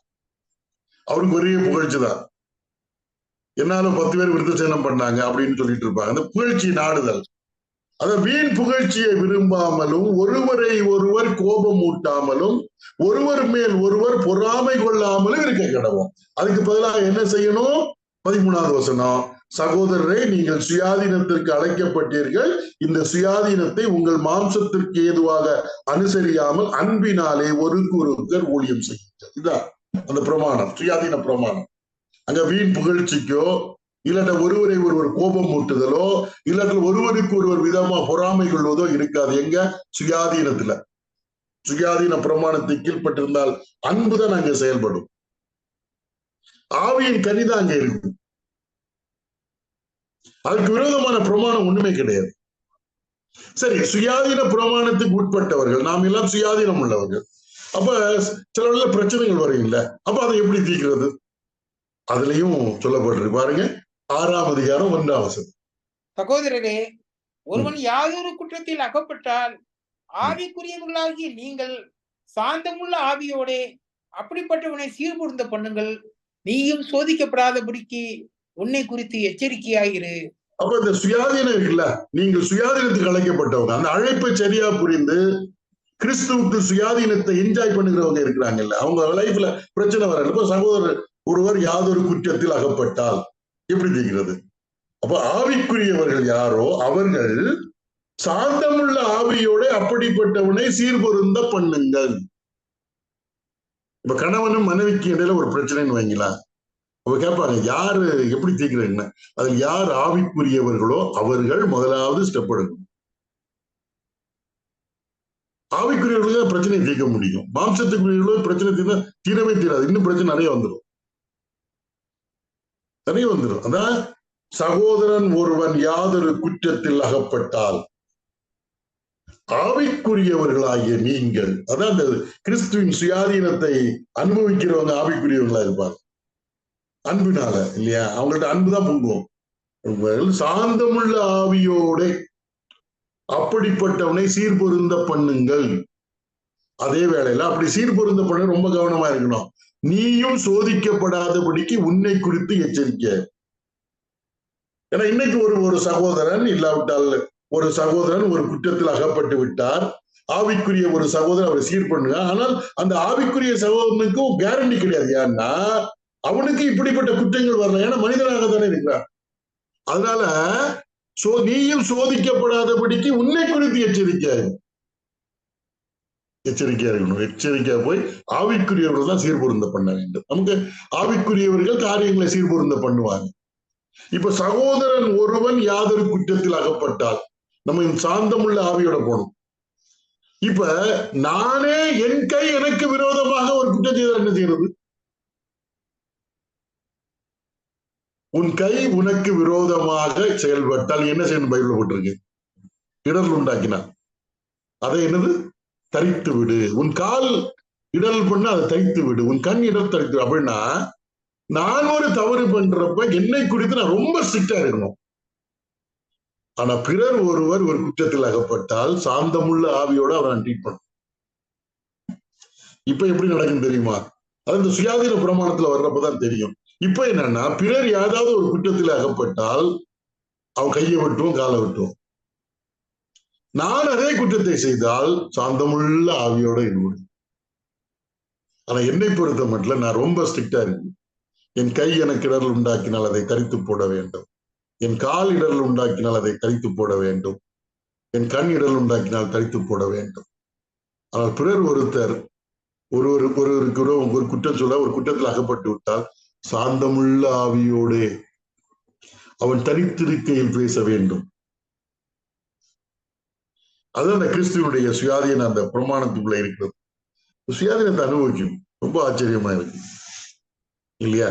அவருக்கு ஒரே புகழ்ச்சிதான், என்னாலும் 10 பேர் விருத்த சேனம் பண்ணாங்க அப்படின்னு சொல்லிட்டு இருப்பாங்க. அந்த புகழ்ச்சி நாடுதல். அத வீண் புகழ்ச்சியை விரும்பாமலும் ஒருவரை ஒருவர் கோபம் ஊட்டாமலும் ஒருவர் மேல் ஒருவர் பொறாமை கொள்ளாமலும் இருக்க கடவோம். அதுக்கு பதிலாக என்ன செய்யணும்? 13வது வசனம். சகோதரரை, நீங்கள் சுயாதீனத்திற்கு அழைக்கப்பட்டீர்கள். இந்த சுயாதீனத்தை உங்கள் மாம்சத்திற்கு ஏதுவாக அனுசரியாமல் அன்பினாலே ஒருவருக்கொருவர் ஊழியம் செய்யுங்கள். இதுதான் அந்த பிரமாணம், சுயாதீன பிரமாணம். அங்க வீண் புகழ்ச்சிக்கோ இல்லாட்ட ஒருவரை ஒருவர் கோபம் மூட்டுதலோ இல்லாட்ட ஒருவருக்கு ஒருவர் விதமா பொறாமை கொள்வதோ இருக்காது. எங்க? சுயாதீனத்துல. சுயாதீன பிரமாணத்தை கீழ்பட்டிருந்தால் அன்புதான் அங்க செயல்படும். ஆவியின் கனிதான் அங்க இருக்கு. அதுக்கு விரோதமான பிரமாணம் ஒண்ணுமே கிடையாது. சரி, சுயாதீன பிரமாணத்துக்கு உட்பட்டவர்கள் நாம் எல்லாம் சுயாதீனம் உள்ளவர்கள். அப்ப சில பிரச்சனைகள் வருகில்ல, அப்ப அதை எப்படி தீர்க்கிறது? அதுலயும் சொல்லப்பட்டிருக்கு பாருங்க, 6ஆம் அதிகாரம் 1ஆம் வசனம். சகோதரரே, ஒருவன் யாதொரு குற்றத்தில் அகப்பட்டால் ஆவிக்குரியவர்களாகிய நீங்கள் சாந்தமுள்ள ஆவியோட அப்படிப்பட்டவனை சீர்பொருந்த பண்ணுங்கள். நீயும் சோதிக்கப்படாதபடிக்கு உன்னை குறித்து எச்சரிக்கையாயிரு. அப்ப இந்த சுயாதீனம் இருக்குல்ல, நீங்கள் சுயாதீனத்துக்கு அழைக்கப்பட்டவங்க, அந்த அழைப்பை சரியா புரிந்து கிறிஸ்துவுக்கு சுயாதீனத்தை என்ஜாய் பண்ணுகிறவங்க இருக்கிறாங்கல்ல, அவங்க லைஃப்ல பிரச்சனை வரல. இப்ப சகோதரர் ஒருவர் யாதொரு குற்றத்தில் அகப்பட்டால் எப்படி தீர்க்கிறது? அப்ப ஆவிக்குரியவர்கள் யாரோ அவர்கள் சாந்தமுள்ள ஆவியோட அப்படிப்பட்டவனை சீர்பொருந்த பண்ணுங்கள். இப்ப கணவனும் மனைவிக்கு இடையில ஒரு பிரச்சனைன்னு வைங்களா, அப்ப கேட்பாங்க யாரு எப்படி தீர்க்கிறீங்க? அதில் யார் ஆவிக்குரியவர்களோ அவர்கள் முதலாவது ஸ்டெப் எடுக்கணும். ஆவிக்குரியவர்களுக்கு பிரச்சனையை தீர்க்க முடியும். மாம்சத்துக்குரியவர்களோ பிரச்சனை தீரவே தீராது. இன்னும் பிரச்சனை நிறைய வந்துடும். அதான் சகோதரன் ஒருவன் யாதொரு குற்றத்தில் அகப்பட்டால் ஆவிக்குரியவர்களாகிய நீங்கள், அதான் அந்த கிறிஸ்துவின் சுயாதீனத்தை அனுபவிக்கிறவங்க ஆவிக்குரியவர்களா இருப்பாங்க. அன்பினால இல்லையா, அவங்கள்ட்ட அன்புதான் பொங்குவோம். சாந்தமுள்ள ஆவியோட அப்படிப்பட்டவனை சீர்பொருந்த பண்ணுங்கள். அதே வேளையில அப்படி சீர்பொருந்த பண்ண ரொம்ப கவனமா இருக்கணும். நீயும் சோதிக்கப்படாதபடிக்கு உன்னை குறித்து எச்சரிக்கை. ஏன்னா இன்னைக்கு ஒரு சகோதரன் இல்லாவிட்டால் ஒரு சகோதரன் ஒரு குற்றத்தில் அகப்பட்டு விட்டார், ஆவிக்குரிய ஒரு சகோதரன் அவரை சீர் பண்ணுங்க. ஆனால் அந்த ஆவிக்குரிய சகோதரனுக்கும் கேரண்டி கிடையாது. ஏன்னா அவனுக்கு இப்படிப்பட்ட குற்றங்கள் வரல, ஏன்னா மனிதனாக தானே இருக்கிறான். அதனால நீயும் சோதிக்கப்படாதபடிக்கு உன்னை குறித்து எச்சரிக்கையா இருக்கணும். எச்சரிக்கையா போய் ஆவிக்குரியவர்கள் தான் சீர்பொருந்த பண்ண வேண்டும். நமக்கு ஆவிக்குரியவர்கள் காரியங்களை சீர்பொருந்த பண்ணுவாங்க. இப்ப சகோதரன் ஒருவன் யாதொரு குற்றத்தில் அகப்பட்டால் நம்ம சாந்தமுள்ள ஆவியோட போகணும். இப்ப நானே என் கை எனக்கு விரோதமாக ஒரு குற்றம் செய்தால் என்ன செய்யறது? உன் கை உனக்கு விரோதமாக செயல்பட்டால் என்ன செய்யணும்? பைபிள் போட்டிருக்கு, இடர் உண்டாக்கினான் அதை என்னது தரித்து விடு. உன் கால் இடல் பண்ண அதை தரித்து விடு. உன் கண் இடர் தரித்து விடு. அப்படின்னா நான் ஒரு தவறு பண்றப்ப என்னை குறித்து நான் ரொம்ப ஸ்ட்ரிக்டா இருக்கணும். ஆனா பிறர் ஒருவர் ஒரு குற்றத்தில் அகப்பட்டால் சாந்தமுள்ள ஆவியோட அவரை ட்ரீட் பண்ணும். இப்ப எப்படி நடக்கும் தெரியுமா? அது இந்த சுயாதீன பிரமாணத்துல வர்றப்பதான் தெரியும். இப்ப என்னன்னா, பிறர் ஏதாவது ஒரு குற்றத்தில் அகப்பட்டால் அவன் கையை விட்டுவோம், காலை விட்டுவோம். நான் அதே குற்றத்தை செய்தால் சாந்தமுள்ள ஆவியோட ஈடுபடும். ஆனா என்னை பொறுத்த மட்டும் நான் ரொம்ப ஸ்ட்ரிக்டா இருக்கேன். என் கை எனக்கு இடர்கள் உண்டாக்கினால் அதை தரித்து போட வேண்டும். என் கால் இடர்கள் உண்டாக்கினால் அதை தரித்து போட வேண்டும். என் கண் இடர்கள் உண்டாக்கினால் தரித்து போட வேண்டும். ஆனால் பிறர் ஒருத்தர் ஒருவருக்கு ஒரு குற்றம் சொல்ல ஒரு குற்றத்தில் அகப்பட்டு விட்டால் சாந்தமுள்ள ஆவியோடே அவன் தனித்திருக்கையில் பேச வேண்டும். அதுதான் அந்த கிறிஸ்துவனுடைய சுயாதீன அந்த பிரமாணத்துக்குள்ள இருக்கிறது. சுயாதீனத்தை அனுபவிக்கும். ரொம்ப ஆச்சரியமா இருக்கு இல்லையா?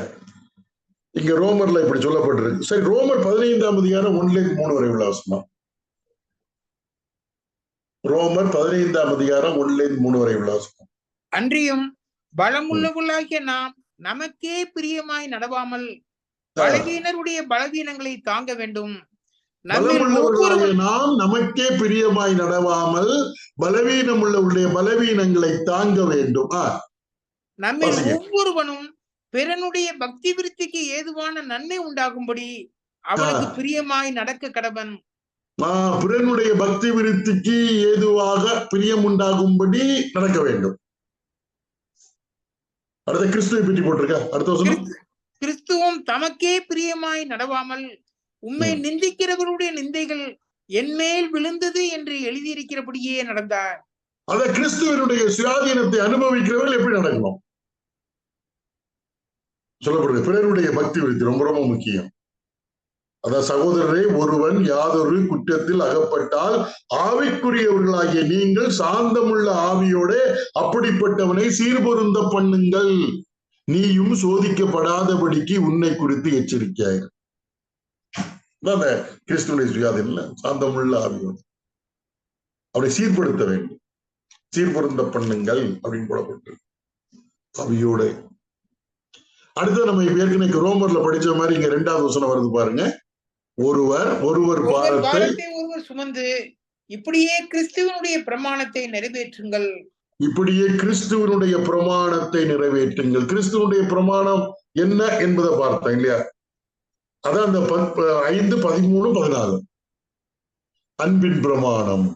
இங்க ரோமர்ல இப்படி சொல்லப்பட்டிருக்கு. சரி, ரோமர் 15ஆம் அதிகாரம் 1-3 வரை உள்ள வசனம். ரோமர் 15ஆம் அதிகாரம் 1-3 வரை உள்ள வசனம். அன்றியும் பலமுள்ளவர்களாகிய நாம் நமக்கே பிரியமாய் நடவாமல் பலவீனருடைய பலவீனங்களை தாங்க வேண்டும். நாம் நமக்கே பிரியமாய் நடவாமல் பலவீனம் உள்ளவருடைய பலவீனங்களை தாங்க வேண்டும். நம்ம ஒவ்வொருவனும் பிறனுடைய பக்தி விருத்திக்கு ஏதுவான நன்மை உண்டாகும்படி அவனுக்கு பிரியமாய் நடக்க கடவன். பிறனுடைய பக்தி விருத்திக்கு ஏதுவாக பிரியம் உண்டாகும்படி நடக்க வேண்டும். அடுத்த கிறிஸ்துவை பற்றி போட்டிருக்க அடுத்த வசனம். கிறிஸ்துவும் தமக்கே பிரியமாய் நடவாமல் உம்மை நிந்திக்கிறவருடைய நிந்தைகள் என்மேல் விழுந்தது என்று எழுதியிருக்கிறபடியே நடந்தார். அத கிறிஸ்துவனுடைய சுயாதீனத்தை அனுபவிக்கிறவர்கள் எப்படி நடக்கணும் சொல்லப்படுது. பிறருடைய பக்தி விருத்தி ரொம்ப ரொம்ப முக்கியம். அதான் சகோதரரே, ஒருவன் யாதொரு குற்றத்தில் அகப்பட்டால் ஆவிக்குரியவர்களாகிய நீங்கள் சாந்தமுள்ள ஆவியோட அப்படிப்பட்டவனை சீர்பொருந்த பண்ணுங்கள், நீயும் சோதிக்கப்படாதபடிக்கு உன்னை குறித்து எச்சரிக்கையாய். கிறிஸ்துவனுடைய சுயாதீனம் சாந்தமுள்ள ஆவியோடு அவனை சீர்படுத்த வேண்டும், சீர்பொருந்த பண்ணுங்கள் அப்படின்னு போடப்பட்டு ஆவியோட. அடுத்து நம்ம ஏற்கனவே ரோமர்ல படிச்ச மாதிரி இங்க 2வது வசனம் வருது பாருங்க. ஒருவர் பாரத்தை ஒருவர் சுமந்து இப்படியே கிறிஸ்துவனுடைய பிரமாணத்தை நிறைவேற்றுங்கள். இப்படியே கிறிஸ்துவனுடைய பிரமாணத்தை நிறைவேற்றுங்கள். கிறிஸ்துவனுடைய பிரமாணம் என்ன என்பதை பார்த்தோம் இல்லையா? அதான் அந்த 5, 13, 14 அன்பின் பிரமாணம்.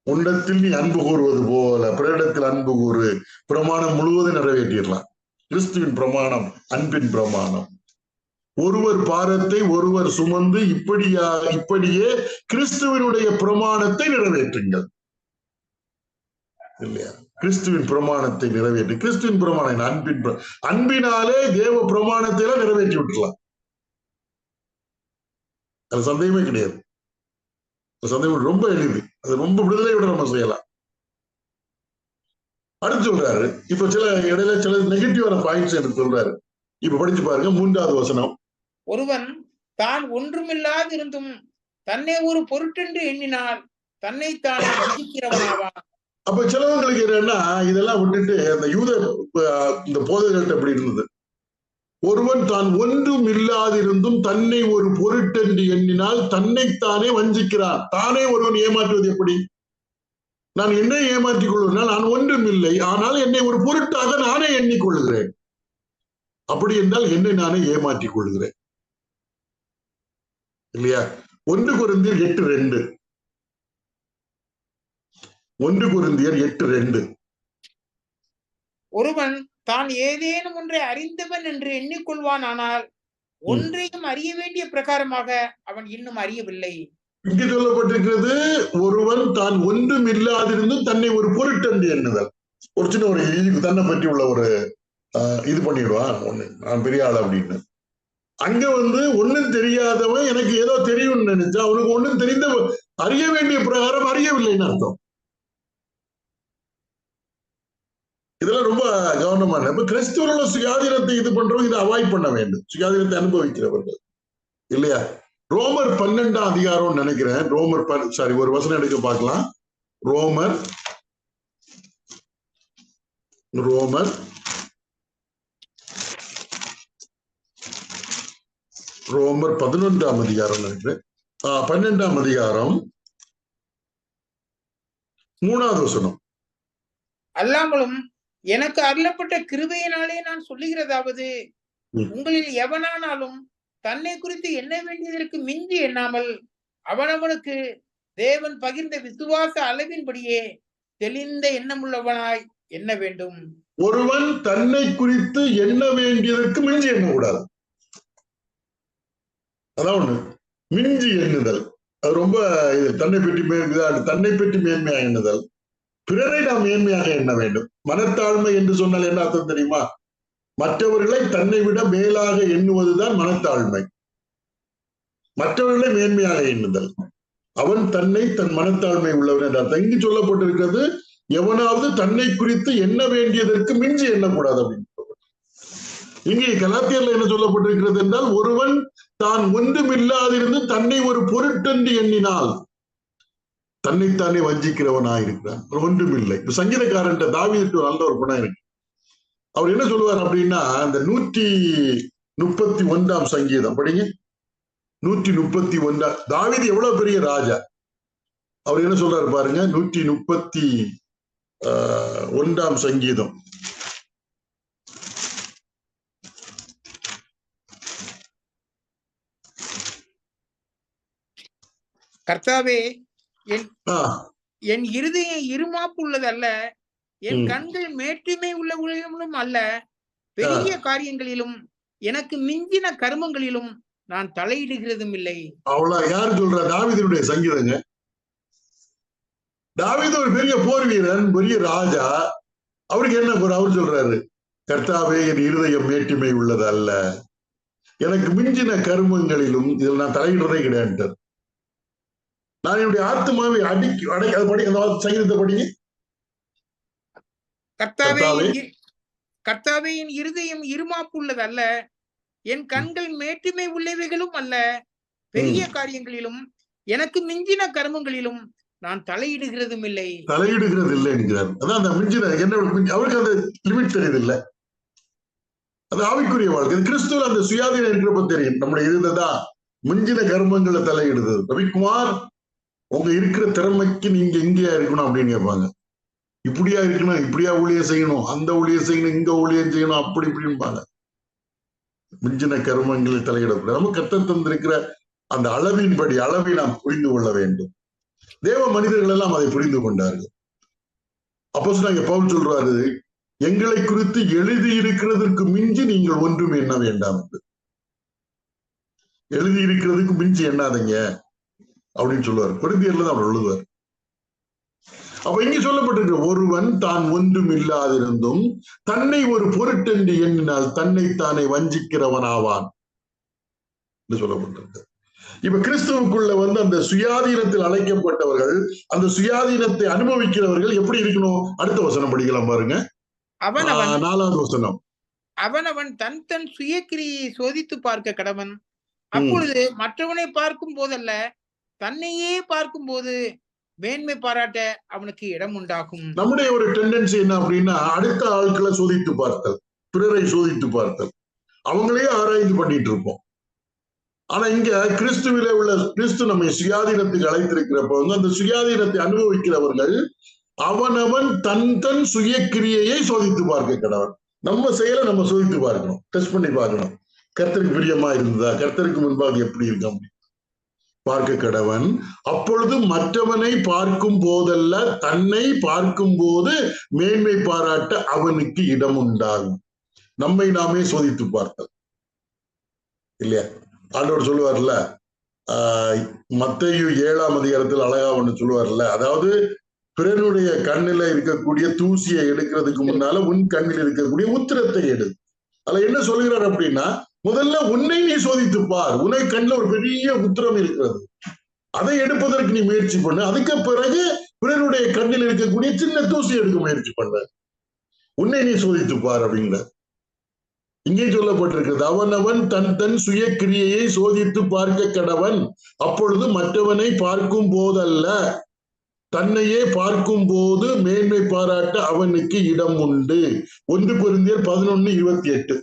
உன்னத்தில் நீ அன்பு கூறுவது போல பிறரிடத்தில் அன்பு கூறு. பிரமாணம் முழுவதும் நிறைவேற்றிடலாம். கிறிஸ்துவின் பிரமாணம் அன்பின் பிரமாணம். ஒருவர் பாரத்தை ஒருவர் சுமந்து இப்படியே கிறிஸ்துவனுடைய பிரமாணத்தை நிறைவேற்றுங்கள் இல்லையா? கிறிஸ்துவின் பிரமாணத்தை நிறைவேற்றி, கிறிஸ்துவின் பிரமாணம் அன்பினாலே தேவ பிரமாணத்தை எல்லாம் நிறைவேற்றி விட்டுலாம். அது சந்தேகமே கிடையாது. சந்தேகம் ரொம்ப எளிது. அது ரொம்ப விடுதலையோட நம்ம செய்யலாம். அடுத்து சொல்றாரு, இப்ப இடையில சில நெகட்டிவான பாயிண்ட்ஸ் எனக்கு சொல்றாரு. இப்ப படிச்சு பாருங்க 3வது வசனம். ஒருவன் தான் ஒன்றுமில்லாதிருந்தும் தன்னை ஒரு பொருட்டென்று எண்ணினால் தன்னைத்தானே வஞ்சிக்கிறவனாவான். அப்ப சிலவங்களுக்கு என்னன்னா, இதெல்லாம் விட்டுட்டு அந்த இந்த போதகர்கள்ட்ட எப்படி இருந்தது, ஒருவன் தான் ஒன்றும் இல்லாதிருந்தும் தன்னை ஒரு பொருட்டென்று எண்ணினால் தன்னைத்தானே வஞ்சிக்கிறான். தானே ஒருவன் ஏமாற்றுவது எப்படி? நான் என்னை ஏமாற்றிக் கொள்வதனால் நான் ஒன்றும் இல்லை, ஆனால் என்னை ஒரு பொருட்டாக நானே எண்ணிக்கொள்கிறேன். அப்படி என்றால் என்னை நானே ஏமாற்றிக் கொள்கிறேன் இல்லையா? 1 கொரிந்தியர் 8:2 1 கொரிந்தியர் 8:2 ஒருவன் தான் ஏதேனும் ஒன்றை அறிந்தவன் என்று எண்ணிக்கொள்வான், ஆனால் ஒன்றையும் அறிய வேண்டிய பிரகாரமாக அவன் இன்னும் அறியவில்லை. இங்கு சொல்லப்பட்டிருக்கிறது, ஒருவன் தான் ஒன்றும் இல்லாதிருந்தும் தன்னை ஒரு பொருட்டென்று எண்ணுதல். ஒரு சின்ன ஒரு தன்னை பற்றி உள்ள ஒரு இது பண்ணிடுவான், ஒண்ணு நான் பெரிய ஆள் அப்படின்னு. அங்க ஒண்ணும் தெரியாதவன் எனக்கு ஏதோ தெரியும்னு நினைச்சா அவனுக்கு ஒண்ணும் தெரிந்த அறிய வேண்டிய பிரகாரம் அறியவில்லைன்னு அர்த்தம். இதெல்லாம் ரொம்ப கவனமான. இப்ப கிறிஸ்துவ சுயாதீனத்தை இது பண்றவங்க இதை அவாய்ட் பண்ண வேண்டும், சுயாதீனத்தை அனுபவிக்கிறவர்கள் இல்லையா? ரோமர் 12ஆம் அதிகாரம் நினைக்கிறேன். ஒரு வசனம் எடுக்க பார்க்கலாம். ரோமர் 11ஆம் அதிகாரம் நினைக்கிறேன். 12ஆம் அதிகாரம் 3வது வசனம். அல்லாமலும் எனக்கு அருளப்பட்ட கிருபையினாலே நான் சொல்லுகிறதாவது, உங்களில் எவனானாலும் தன்னை குறித்து எண்ண வேண்டியதற்கு மிஞ்சி எண்ணாமல் அவனவனுக்கு தேவன் பகிர்ந்த விசுவாச அளவின்படியே தெளிந்த எண்ணமுள்ளவனாய் எண்ண வேண்டும். ஒருவன் தன்னை குறித்து எண்ண வேண்டியதற்கு மிஞ்சி எண்ணக்கூடாது. அதான் ஒண்ணு, மிஞ்சி எண்ணுதல். அது ரொம்ப தன்னை பற்றி மேன்மையாக எண்ணுதல். பிறரை நாம் மேன்மையாக எண்ண வேண்டும். மனத்தாழ்மை என்று சொன்னால் என்ன அர்த்தம் தெரியுமா? மற்றவர்களை தன்னை விட மேலாக எண்ணுவதுதான் மனத்தாழ்மை. மற்றவர்களை மேன்மையாக எண்ணுதல். அவன் தன்னை தன் மனத்தாழ்மை உள்ளவன் என்ற அர்த்தம். இங்கு சொல்லப்பட்டிருக்கிறது, எவனாவது தன்னை குறித்து எண்ண வேண்டியதற்கு மிஞ்சி எண்ணக்கூடாது அப்படின்னு. இங்கே கலாத்தியர்ல என்ன சொல்லப்பட்டிருக்கிறது என்றால், ஒருவன் தான் ஒன்றுமில்லாதிருந்து தன்னை ஒரு பொருட்டென்று எண்ணினால் தன்னைத்தானே வஞ்சிக்கிறவனாயிருக்கிறான். ஒன்றும் இல்லை. இப்ப சங்கீதக்காரன் தாவீதுக்கு நல்ல ஒரு குணம் இருக்கு. அவர் என்ன சொல்லுவார் அப்படின்னா, இந்த 131ஆம் சங்கீதம் படிங்க. 131. தாவீது எவ்வளவு பெரிய ராஜா. அவர் என்ன சொல்றாரு பாருங்க. 131ஆம் சங்கீதம். கர்த்தாவே, என் இருதயம் இருமாப்பு உள்ளதல்ல, என் கண்கள் மேட்டுமை உள்ளவர்களும் அல்ல, பெரிய காரியங்களிலும் எனக்கு மிஞ்சின கருமங்களிலும் நான் தலையிடுகிறதும் இல்லை. அவ்வளவு யாரு சொல்றா? தாவீதுடைய சங்கீதங்க. தாவீது ஒரு பெரிய போர் வீரன், பெரிய ராஜா. அவருக்கு என்ன குறை? அவர் சொல்றாரு, கர்த்தாவே என் இருதயம் மேட்டிமை உள்ளது அல்ல, எனக்கு மிஞ்சின கருமங்களிலும் இதில் நான் தலையிடுறதே கிடையாது. நான் என்னுடைய ஆத்மாவை அதை படி, அந்த சங்கீதத்தை படிங்க. கர்த்தாவே என் இருதயம் இருமாப்புள்ளது அல்ல, என் கண்கள் மேட்டுமை உள்ளவைகளும் அல்ல, பெரிய காரியங்களிலும் எனக்கு மிஞ்சின கர்மங்களிலும் நான் தலையிடுகிறதும் இல்லை. தலையிடுகிறது இல்லை என்கிறார். அதான் அந்த மிஞ்சின என்ன, அவருக்கு அந்த லிமிட் தெரியுது இல்ல. அது ஆவிக்குரிய வாழ்க்கை. கிறிஸ்துவ அந்த சுயாதீனம் இருக்கிறப்ப தெரியும் நம்முடைய இதுதான் மிஞ்சின கர்மங்களை தலையிடுது. ரவிக்குமார், உங்க இருக்கிற திறமைக்கு நீங்க எங்கேயா இருக்கணும் அப்படின்னு கேட்பாங்க. இப்படியா இருக்கணும், இப்படியா ஊழியம் செய்யணும், அந்த ஊழியம் செய்யணும், இங்க ஊழியம் செய்யணும், அப்படி இப்படின்பாங்க. மிஞ்சின கர்மங்களை தலையிடக்கூடாது. நம்ம கர்த்தர் தந்திருக்கிற அந்த அளவின்படி அளவை நாம் புரிந்து கொள்ள வேண்டும். தேவ மனிதர்கள் எல்லாம் அதை புரிந்து கொண்டார்கள். அப்போஸ்தலனாகிய பவுல் சொல்றாரு, எங்களை குறித்து எழுதி இருக்கிறதற்கு மிஞ்சி நீங்கள் ஒன்றும் எண்ண வேண்டாம் என்று. எழுதி இருக்கிறதுக்கு மிஞ்சி எண்ணாதீங்க அப்படின்னு சொல்லுவார். கொரிந்தியர்ல தான் அவர் எழுதுவார். அப்ப இங்க சொல்லப்பட்டிருக்க, ஒருவன் தான் ஒன்றும் இல்லாதிருந்தும் தன்னை ஒரு பொருட்டென்று எண்ணினால் தன்னைத்தானே வஞ்சிக்கிறவனாவான் என்று சொல்லப்பட்டிருக்கு. இப்ப கிறிஸ்துவுக்குள்ள அந்த சுயாதீனத்தில் அழைக்கப்பட்டவர்கள், அந்த சுயாதீனத்தை அனுபவிக்கிறவர்கள் எப்படி இருக்கணும்? அடுத்த வசனம் படிக்கலாம் பாருங்க. 4வது வசனம். அவனவன் தன் தன் சுயக்கிரியை சோதித்து பார்க்க கடவன், அப்பொழுது மற்றவனை பார்க்கும் போதல்ல தன்னையே பார்க்கும் போது மேன்மை பாராட்ட அவனுக்கு இடம் உண்டாகும். நம்முடைய ஒரு டெண்டன்சி என்ன அப்படின்னா, அடுத்த ஆட்களை சோதித்து பார்த்தல், பிறரை சோதித்து பார்த்தல், அவங்களையே ஆராய்ந்து பண்ணிட்டு இருப்போம். ஆனா இங்க கிறிஸ்துவிலே உள்ள, கிறிஸ்து நம்மை சுயாதீனத்துக்கு அழைத்திருக்கிறப்ப அந்த சுயாதீனத்தை அனுபவிக்கிறவர்கள் அவனவன் தன் தன் சுய கிரியையை சோதித்து பார்க்க கடவன். நம்ம செயலை நம்ம சோதித்து பார்க்கணும், டெஸ்ட் பண்ணி பார்க்கணும். கர்த்தருக்கு பிரியமா இருந்ததா, கர்த்தருக்கு முன்பாக எப்படி இருக்க முடியும் பார்க்க கடவன். அப்பொழுது மற்றவனை பார்க்கும் போதல்ல தன்னை பார்க்கும் போது மேன்மை பாராட்ட அவனுக்கு இடம் உண்டாகும். நம்மை நாமே சோதித்து பார்த்தல் இல்லையா? ஆண்டவர் சொல்லுவார்ல, மத்தேயு 7ஆம் அதிகாரத்தில் அழகா ஒண்ணு சொல்லுவார்ல, அதாவது பிறனுடைய கண்ணில இருக்கக்கூடிய தூசியை எடுக்கிறதுக்கு முன்னால உன் கண்ணில் இருக்கக்கூடிய உத்திரத்தை எடு. அதுல என்ன சொல்கிறார் அப்படின்னா, முதல்ல உன்னை நீ சோதித்து பார். உன்னை கண்ணில் ஒரு பெரிய உத்திரம் இருக்கிறது, அதை எடுப்பதற்கு நீ முயற்சி பண்ணு. அதுக்கு பிறகு பிறனுடைய கண்ணில் இருக்கக்கூடிய சின்ன தூசி எடுக்க முயற்சி பண்ண. உன்னை நீ சோதித்து பார் அப்படிங்கிற இங்கே சொல்லப்பட்டிருக்கிறது. அவனவன் தன் தன் சுய கிரியையை சோதித்து பார்க்க கடவன், அப்பொழுது மற்றவனை பார்க்கும் போதல்ல தன்னையே பார்க்கும் போது மேன்மை பாராட்ட அவனுக்கு இடம் உண்டு. 1 கொரிந்தியர் 11:28.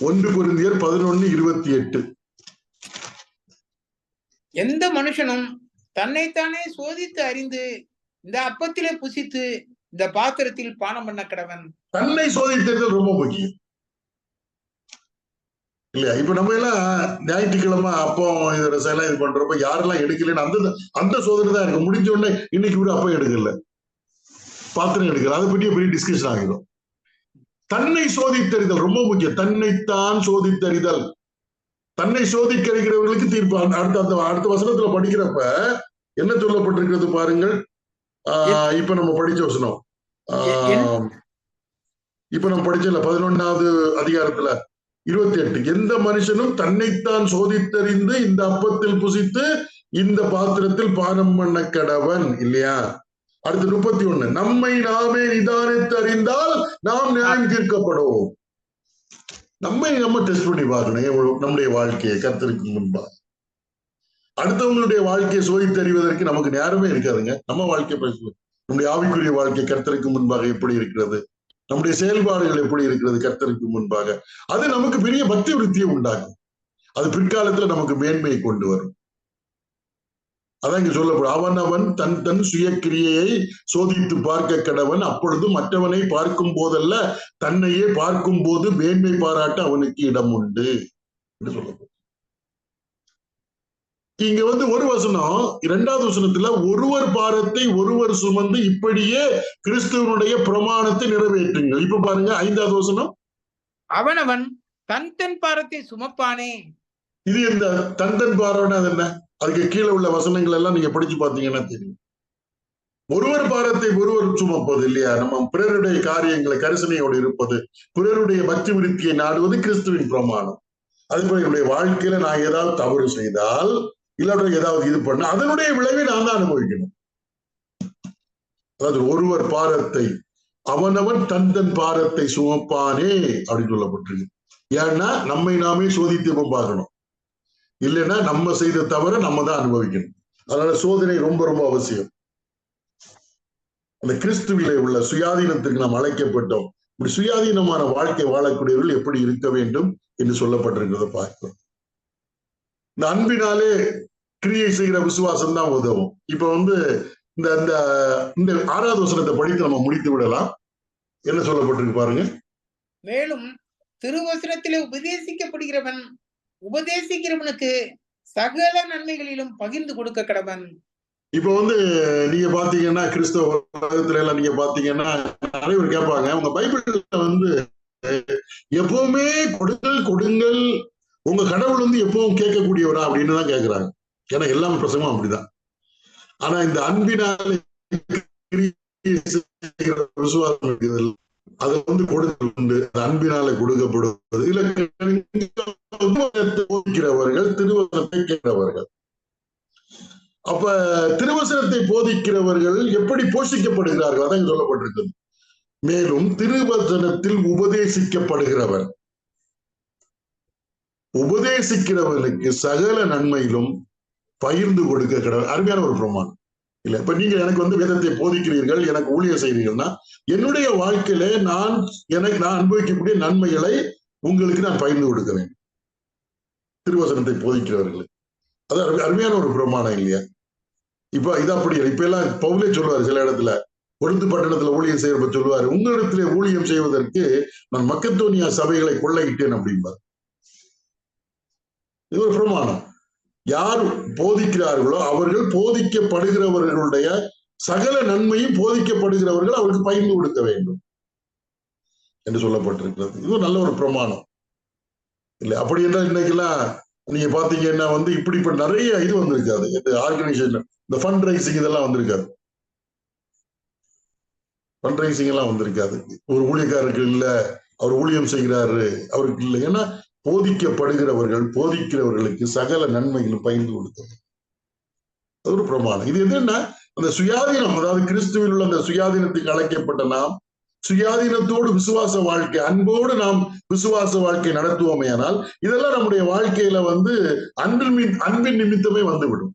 1 கொரிந்தியர் 11:28. எந்த மனுஷனும் தன்னைத்தானே சோதித்து அறிந்து இந்த அப்பத்திலே புசித்து இந்த பாத்திரத்தில் பானம் பண்ண கடவன். தன்னை சோதித்தது ரொம்ப முக்கியம் இல்லையா? இப்ப நம்ம எல்லாம் ஞாயிற்றுக்கிழமை அப்போ இதோட செயலாம் இது பண்றப்ப யாரெல்லாம் எடுக்கலன்னு அந்த சோதனை தான் இருக்கு. முடிஞ்ச உடனே இன்னைக்கு கூட அப்போ எடுக்கல, பாத்திரம் எடுக்கல, அதை பற்றி பெரிய டிஸ்கஷன் ஆகிடும். தன்னை சோதித்தறிதல் ரொம்ப முக்கியம். தன்னைத்தான் சோதித்தறிதல். தன்னை சோதிக்கிறவர்களுக்கு தீர்ப்பு. அடுத்த வசனத்துல படிக்கிறப்ப என்ன சொல்லப்பட்டிருக்கிறது பாருங்கள். இப்ப நம்ம படிச்ச வசனம், இப்ப நம்ம படிச்சல 11வது அதிகாரத்துல 28. எந்த மனுஷனும் தன்னைத்தான் சோதித்தறிந்து இந்த அப்பத்தில் புசித்து இந்த பாத்திரத்தில் பானம் பண்ண கடவன் இல்லையா? அடுத்து 31. நம்மை நாமே நிதானித்து அறிந்தால் நாம் நியாயம் தீர்க்கப்படுவோம். நம்மை நம்ம டெஸ்ட் பண்ணி பார்க்கணும், நம்முடைய வாழ்க்கையை கர்த்தருக்கு முன்பா. அடுத்தவங்களுடைய வாழ்க்கையை சோதித்து அறிவதற்கு நமக்கு நேரமே இருக்காதுங்க. நம்ம வாழ்க்கை, நம்முடைய ஆவிக்குரிய வாழ்க்கை கர்த்தருக்கு முன்பாக எப்படி இருக்கிறது, நம்முடைய செயல்பாடுகள் எப்படி இருக்கிறது கர்த்தருக்கு முன்பாக, அது நமக்கு பெரிய பக்தி விருத்தியை உண்டாகும். அது பிற்காலத்துல நமக்கு மேன்மையை கொண்டு வரும். அதான் இங்க சொல்லப்படும். அவனவன் தன் தன் சுய கிரியையை சோதித்து பார்க்க கடவன், அப்பொழுது மற்றவனை பார்க்கும் போதல்ல தன்னையே பார்க்கும் போது மேன்மை பாராட்ட அவனுக்கு இடம் உண்டு என்று சொல்லப்படும். இங்க ஒரு வசனம், 2வது வசனத்துல ஒருவர் பாரத்தை ஒருவர் சுமந்து இப்படியே கிறிஸ்துவனுடைய பிரமாணத்தை நிறைவேற்றுங்கள். இப்ப பாருங்க 5வது வசனம். அவனவன் தன் தன் பாரத்தை சுமப்பானே. இது இந்த தன் பாரம்னா அது என்ன? அதுக்கு கீழே உள்ள வசனங்கள் எல்லாம் நீங்க படிச்சு பார்த்தீங்கன்னா தெரியும். ஒருவர் பாரத்தை ஒருவர் சுமப்பது இல்லையா? நம்ம பிறருடைய காரியங்களை கரிசனையோடு இருப்பது, பிறருடைய பக்தி விருத்தியை நாடுவது கிறிஸ்துவின் பிரமாணம். அதுபோல என்னுடைய வாழ்க்கையில நான் ஏதாவது தவறு செய்தால், இல்லாட்ட ஏதாவது இது பண்ண, அதனுடைய விளைவை நான் தான் அனுபவிக்கணும். அதாவது ஒருவர் பாரத்தை அவனவன் தன் தன் பாரத்தை சுமப்பானே அப்படின்னு சொல்லப்பட்டிருக்கு. ஏன்னா நம்மை நாமே சோதித்து பார்க்கணும். இல்லைன்னா நம்ம செய்த தவிர நம்ம தான் அனுபவிக்கணும். அதனால சோதனை ரொம்ப ரொம்ப அவசியம். அந்த கிறிஸ்துவிலே உள்ள சுயாதீனத்துக்கு நாம் அழைக்கப்பட்டோம். இப்படி சுயாதீனமான வாழ்க்கை வாழக்கூடியவர்கள் எப்படி இருக்க வேண்டும் என்று சொல்லப்பட்டிருக்கிறத பார்க்கிறோம். இந்த அன்பினாலே கிரியை செய்கிற விசுவாசம் தான் உதவும். இப்ப இந்த இந்த 6வது வசனத்தை படித்து நம்ம முடித்து விடலாம். என்ன சொல்லப்பட்டிருக்கு பாருங்க. மேலும் திருவசனத்திலே உபதேசிக்கிறவனுக்கு சகல நன்மைகளிலும் பகிர்ந்து கொடுக்க கடவன். இப்ப நீங்க பாத்தீங்கன்னா கிறிஸ்தவ உலகத்துல எல்லாம் நீங்க பாத்தீங்கன்னா நிறைய பேர் கேட்பாங்க, உங்க பைபிள்ல எப்பவுமே கொடுங்கள் உங்க கடவுள் எப்பவும் கேட்கக்கூடியவரா அப்படின்னு தான் கேட்கிறாங்க. ஏன்னா எல்லாமே பிரசங்கமும் அப்படிதான். ஆனா இந்த அன்பினால் விசுவாசம் இருக்குது, அது கொடுத்தல் உண்டு, அன்பினால கொடுக்கப்படுவது. இல்ல போதிக்கிறவர்கள் திருவசனத்தை கேட்கிறவர்கள். அப்ப திருவசனத்தை போதிக்கிறவர்கள் எப்படி போஷிக்கப்படுகிறார்கள் அதான் சொல்லப்பட்டிருக்கு. மேலும் திருவசனத்தில் உபதேசிக்கிறவர்களுக்கு சகல நன்மையிலும் பகிர்ந்து கொடுக்க கடவுள். அருமையான ஒரு பிரமாணம் இல்ல. இப்ப நீங்க எனக்கு வேதத்தை போதிக்கிறீர்கள், எனக்கு ஊழியம் செய்கிறீர்கள்னா என்னுடைய வாழ்க்கையில நான் அனுபவிக்கக்கூடிய நன்மைகளை உங்களுக்கு நான் பகிர்ந்து கொடுக்க வேண்டும். திருவசனத்தை போதிக்கிறவர்களுக்கு அது அருமையான ஒரு பிரமாணம் இல்லையா? இப்ப இது அப்படி இப்ப எல்லாம் பவுலே சொல்லுவாரு சில இடத்துல, கொரிந்து பட்டணத்துல ஊழியம் செய்யறப்ப சொல்லுவாரு, உங்களிடத்திலே ஊழியம் செய்வதற்கு நான் மக்கதோனியா சபைகளை கொள்ளையிட்டேன் அப்படிம்பார். இது ஒரு பிரமாணம். யார் போதிக்கிறார்களோ அவர்கள் போதிக்கப்படுகிறவர்களுடைய சகல நன்மையும் போதிக்கப்படுகிறவர்கள் அவருக்கு பகிர்ந்து கொடுக்க வேண்டும் என்று சொல்லப்பட்டிருக்கிறது. இது நல்ல ஒரு பிரமாணம் இல்ல. அப்படி என்றால் இன்னைக்கெல்லாம் நீங்க பாத்தீங்கன்னா இப்படி இப்ப நிறைய இது வந்திருக்காது. ஆர்கனைசேஷன் இந்த ஃபண்ட் ரைசிங் இதெல்லாம் வந்திருக்காது. ஃபண்ட் ரைசிங் எல்லாம் வந்திருக்காது. ஒரு ஊழியக்காரருக்கு இல்ல, அவர் ஊழியம் செய்கிறாரு அவருக்கு இல்லை. ஏன்னா போதிக்கிறவர்களுக்கு சகல நன்மைகளும் பகிர்ந்து கொடுத்தது. அது ஒரு பிரமாணம். இது எதுன்னா அந்த சுயாதீனம், அதாவது கிறிஸ்துவில் உள்ள அந்த சுயாதீனத்துக்கு அழைக்கப்பட்ட நாம் சுயாதீனத்தோடு விசுவாச வாழ்க்கை, அன்போடு நாம் விசுவாச வாழ்க்கை நடத்துவோமே. ஆனால் இதெல்லாம் நம்முடைய வாழ்க்கையில அன்பின் நிமித்தமே வந்துவிடும்.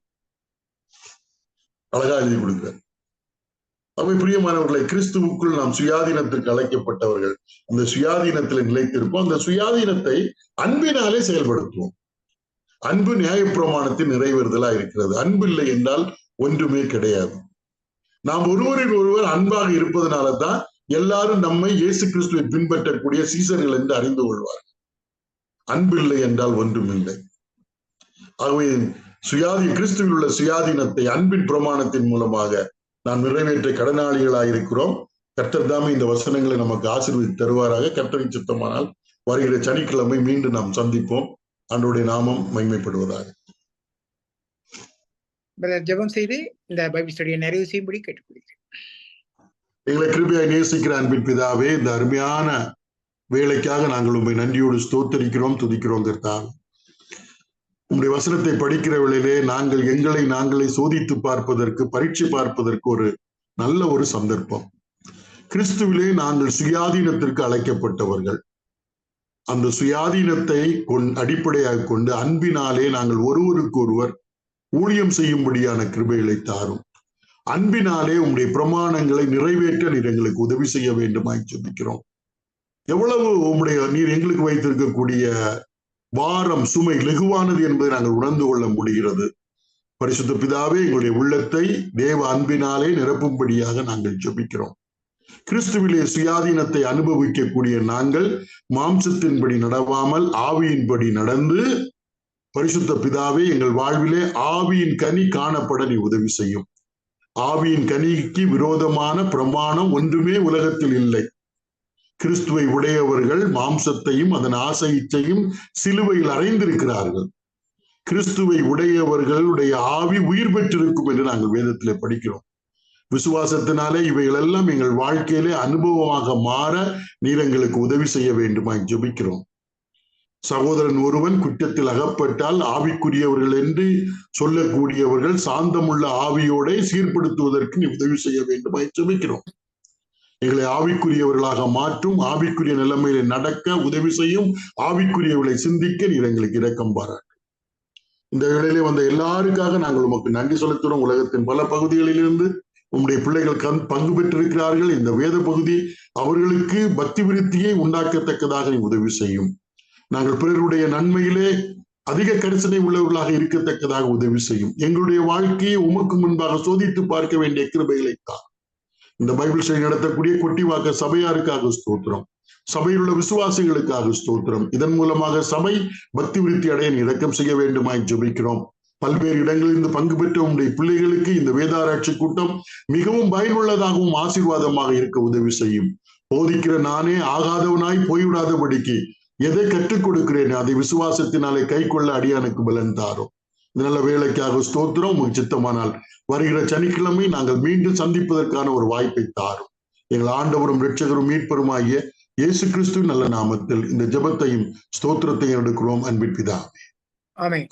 அழகா எழுதி கொடுக்கிறார். அவை பிரியமானவர்களை, கிறிஸ்துவுக்குள் நாம் சுயாதீனத்திற்கு அழைக்கப்பட்டவர்கள். அந்த சுயாதீனத்தில் நிலைத்திருப்போம். அந்த சுயாதீனத்தை அன்பினாலே செயல்படுத்துவோம். அன்பு நியாயப்பிரமாணத்தின் நிறைவேறுதலா இருக்கிறது. அன்பு இல்லை என்றால் ஒன்றுமே கிடையாது. நாம் ஒருவரில் ஒருவர் அன்பாக இருப்பதனால தான் எல்லாரும் நம்மை இயேசு கிறிஸ்துவை பின்பற்றக்கூடிய சீசர்கள் என்று அறிந்து கொள்வார்கள். அன்பு இல்லை என்றால் ஒன்றும் இல்லை. ஆகவே கிறிஸ்துவில் உள்ள சுயாதீனத்தை அன்பின் பிரமாணத்தின் மூலமாக நாம் நிறைவேற்ற கடனாளிகளாயிருக்கிறோம். கர்த்தர் தாமே இந்த வசனங்களை நமக்கு ஆசீர்வதித்து தருவாராக. கர்த்தரின் சித்தமானால் வருகிற சனிக்கிழமை மீண்டும் நாம் சந்திப்போம். ஆண்டவருடைய நாமம் மகிமைப்படுவதாக. ஜெபம் செய்து இந்த பைபிள் ஸ்டடியை நிறைவு செய்யும்படி கேட்டுக்கொள்கிறேன். எங்களை கிருபையாய் நேசிக்கிற அன்பின் பிதாவே, இந்த அருமையான வேலைக்காக நாங்கள் உண்மை நன்றியோடு ஸ்தோத்தரிக்கிறோம், துதிக்கிறோம். கர்த்தாவே, உங்களுடைய வசனத்தை படிக்கிற வேளையிலே நாங்கள் எங்களை நாங்களே சோதித்து பார்ப்பதற்கு, பரீட்சை பார்ப்பதற்கு ஒரு நல்ல ஒரு சந்தர்ப்பம். கிறிஸ்துவிலே நாங்கள் சுயாதீனத்திற்கு அழைக்கப்பட்டவர்கள். அந்த சுயாதீனத்தை அடிப்படையாக கொண்டு அன்பினாலே நாங்கள் ஒருவருக்கு ஒருவர் ஊழியம் செய்யும்படியான கிருபைகளை தாரும். அன்பினாலே உங்களுடைய பிரமாணங்களை நிறைவேற்ற நீர் எங்களுக்கு உதவி செய்ய வேண்டுமாய் ஜெபிக்கிறோம். எவ்வளவு நீர் எங்களுக்கு வைத்திருக்கக்கூடிய பாரம், சுமை லெகுவானது என்பதை நாங்கள் உணர்ந்து கொள்ள முடிகிறது. பரிசுத்த பிதாவே, எங்களுடைய உள்ளத்தை தேவ அன்பினாலே நிரப்பும்படியாக நாங்கள் ஜெபிக்கிறோம். கிறிஸ்துவிலே சுயாதீனத்தை அனுபவிக்கக்கூடிய நாங்கள் மாம்சத்தின்படி நடவாமல் ஆவியின்படி நடந்து, பரிசுத்த பிதாவே, எங்கள் வாழ்விலே ஆவியின் கனி காணப்பட நீ உதவி செய்யும். ஆவியின் கனிக்கு விரோதமான பிரமாணம் ஒன்றுமே உலகத்தில் இல்லை. கிறிஸ்துவை உடையவர்கள் மாம்சத்தையும் அதன் ஆசை இச்சையும் சிலுவையில் அறைந்திருக்கிறார்கள். கிறிஸ்துவை உடையவர்களுடைய ஆவி உயிர் பெற்றிருக்கும் என்று நாங்கள் வேதத்திலே படிக்கிறோம். விசுவாசத்தினாலே இவைகள் எல்லாம் எங்கள் வாழ்க்கையிலே அனுபவமாக மாற நீர் எங்களுக்கு உதவி செய்ய வேண்டுமாய் ஜெபிக்கிறோம். சகோதரன் ஒருவன் குற்றத்தில் அகப்பட்டால் ஆவிக்குரியவர்கள் என்று சொல்லக்கூடியவர்கள் சாந்தமுள்ள ஆவியோட சீர்படுத்துவதற்கு நீ உதவி செய்ய வேண்டுமாய் ஜெபிக்கிறோம். எங்களை ஆவிக்குரியவர்களாக மாற்றும், ஆவிக்குரிய நிலைமையில நடக்க உதவி செய்யும், ஆவிக்குரியவர்களை சிந்திக்க நீர் எங்களுக்கு இரக்கம் பாராட்டு. இந்த வேளையிலே வந்த எல்லாருக்காக நாங்கள் உமக்கு நன்றி செலுத்துகிறோம். உலகத்தின் பல பகுதிகளிலிருந்து உம்முடைய பிள்ளைகள் பங்கு பெற்றிருக்கிறார்கள். இந்த வேத பகுதி அவர்களுக்கு பக்தி விருத்தியை உண்டாக்கத்தக்கதாக நீ உதவி செய்யும். நாங்கள் பிறருடைய நன்மையிலே அதிக கரிசனை உள்ளவர்களாக இருக்கத்தக்கதாக உதவி செய்யும். எங்களுடைய வாழ்க்கையை உமக்கு முன்பாக சோதித்து பார்க்க வேண்டிய கிருபைகளை தான். இந்த பைபிள் ஸ்டடி நடத்தக்கூடிய கொட்டிவாக்க சபையாருக்காக ஸ்தோத்திரம், சபையில் உள்ள விசுவாசிகளுக்காக ஸ்தோத்திரம். இதன் மூலமாக சபை பக்தி விருத்தி அடைய இரக்கம் செய்ய வேண்டுமாய் ஜெபிக்கிறோம். பல்வேறு இடங்களிலிருந்து பங்கு பெற்ற உங்களுடைய பிள்ளைகளுக்கு இந்த வேதாராய்ச்சி கூட்டம் மிகவும் பயனுள்ளதாகவும் ஆசீர்வாதமாக இருக்க உதவி செய்யும். போதிக்கிற நானே ஆகாதவனாய் போய்விடாதபடிக்கு எதை கற்றுக் கொடுக்கிறேன் அதை விசுவாசத்தினாலே கை கொள்ள அடியானுக்கு பலன் தாரும். இந்த நல்ல வேலைக்காக ஸ்தோத்திரம். உங்களுக்கு சித்தமானால் வருகிற சனிக்கிழமை நாங்கள் மீண்டும் சந்திப்பதற்கான ஒரு வாய்ப்பை தாரும். எங்கள் ஆண்டவரும் இரட்சகரும் மீட்பருமாகிய இயேசு கிறிஸ்து நல்ல நாமத்தில் இந்த ஜெபத்தையும் ஸ்தோத்திரத்தையும் எடுக்கிறோம் அன்பின் பிதாவே. ஆமென்.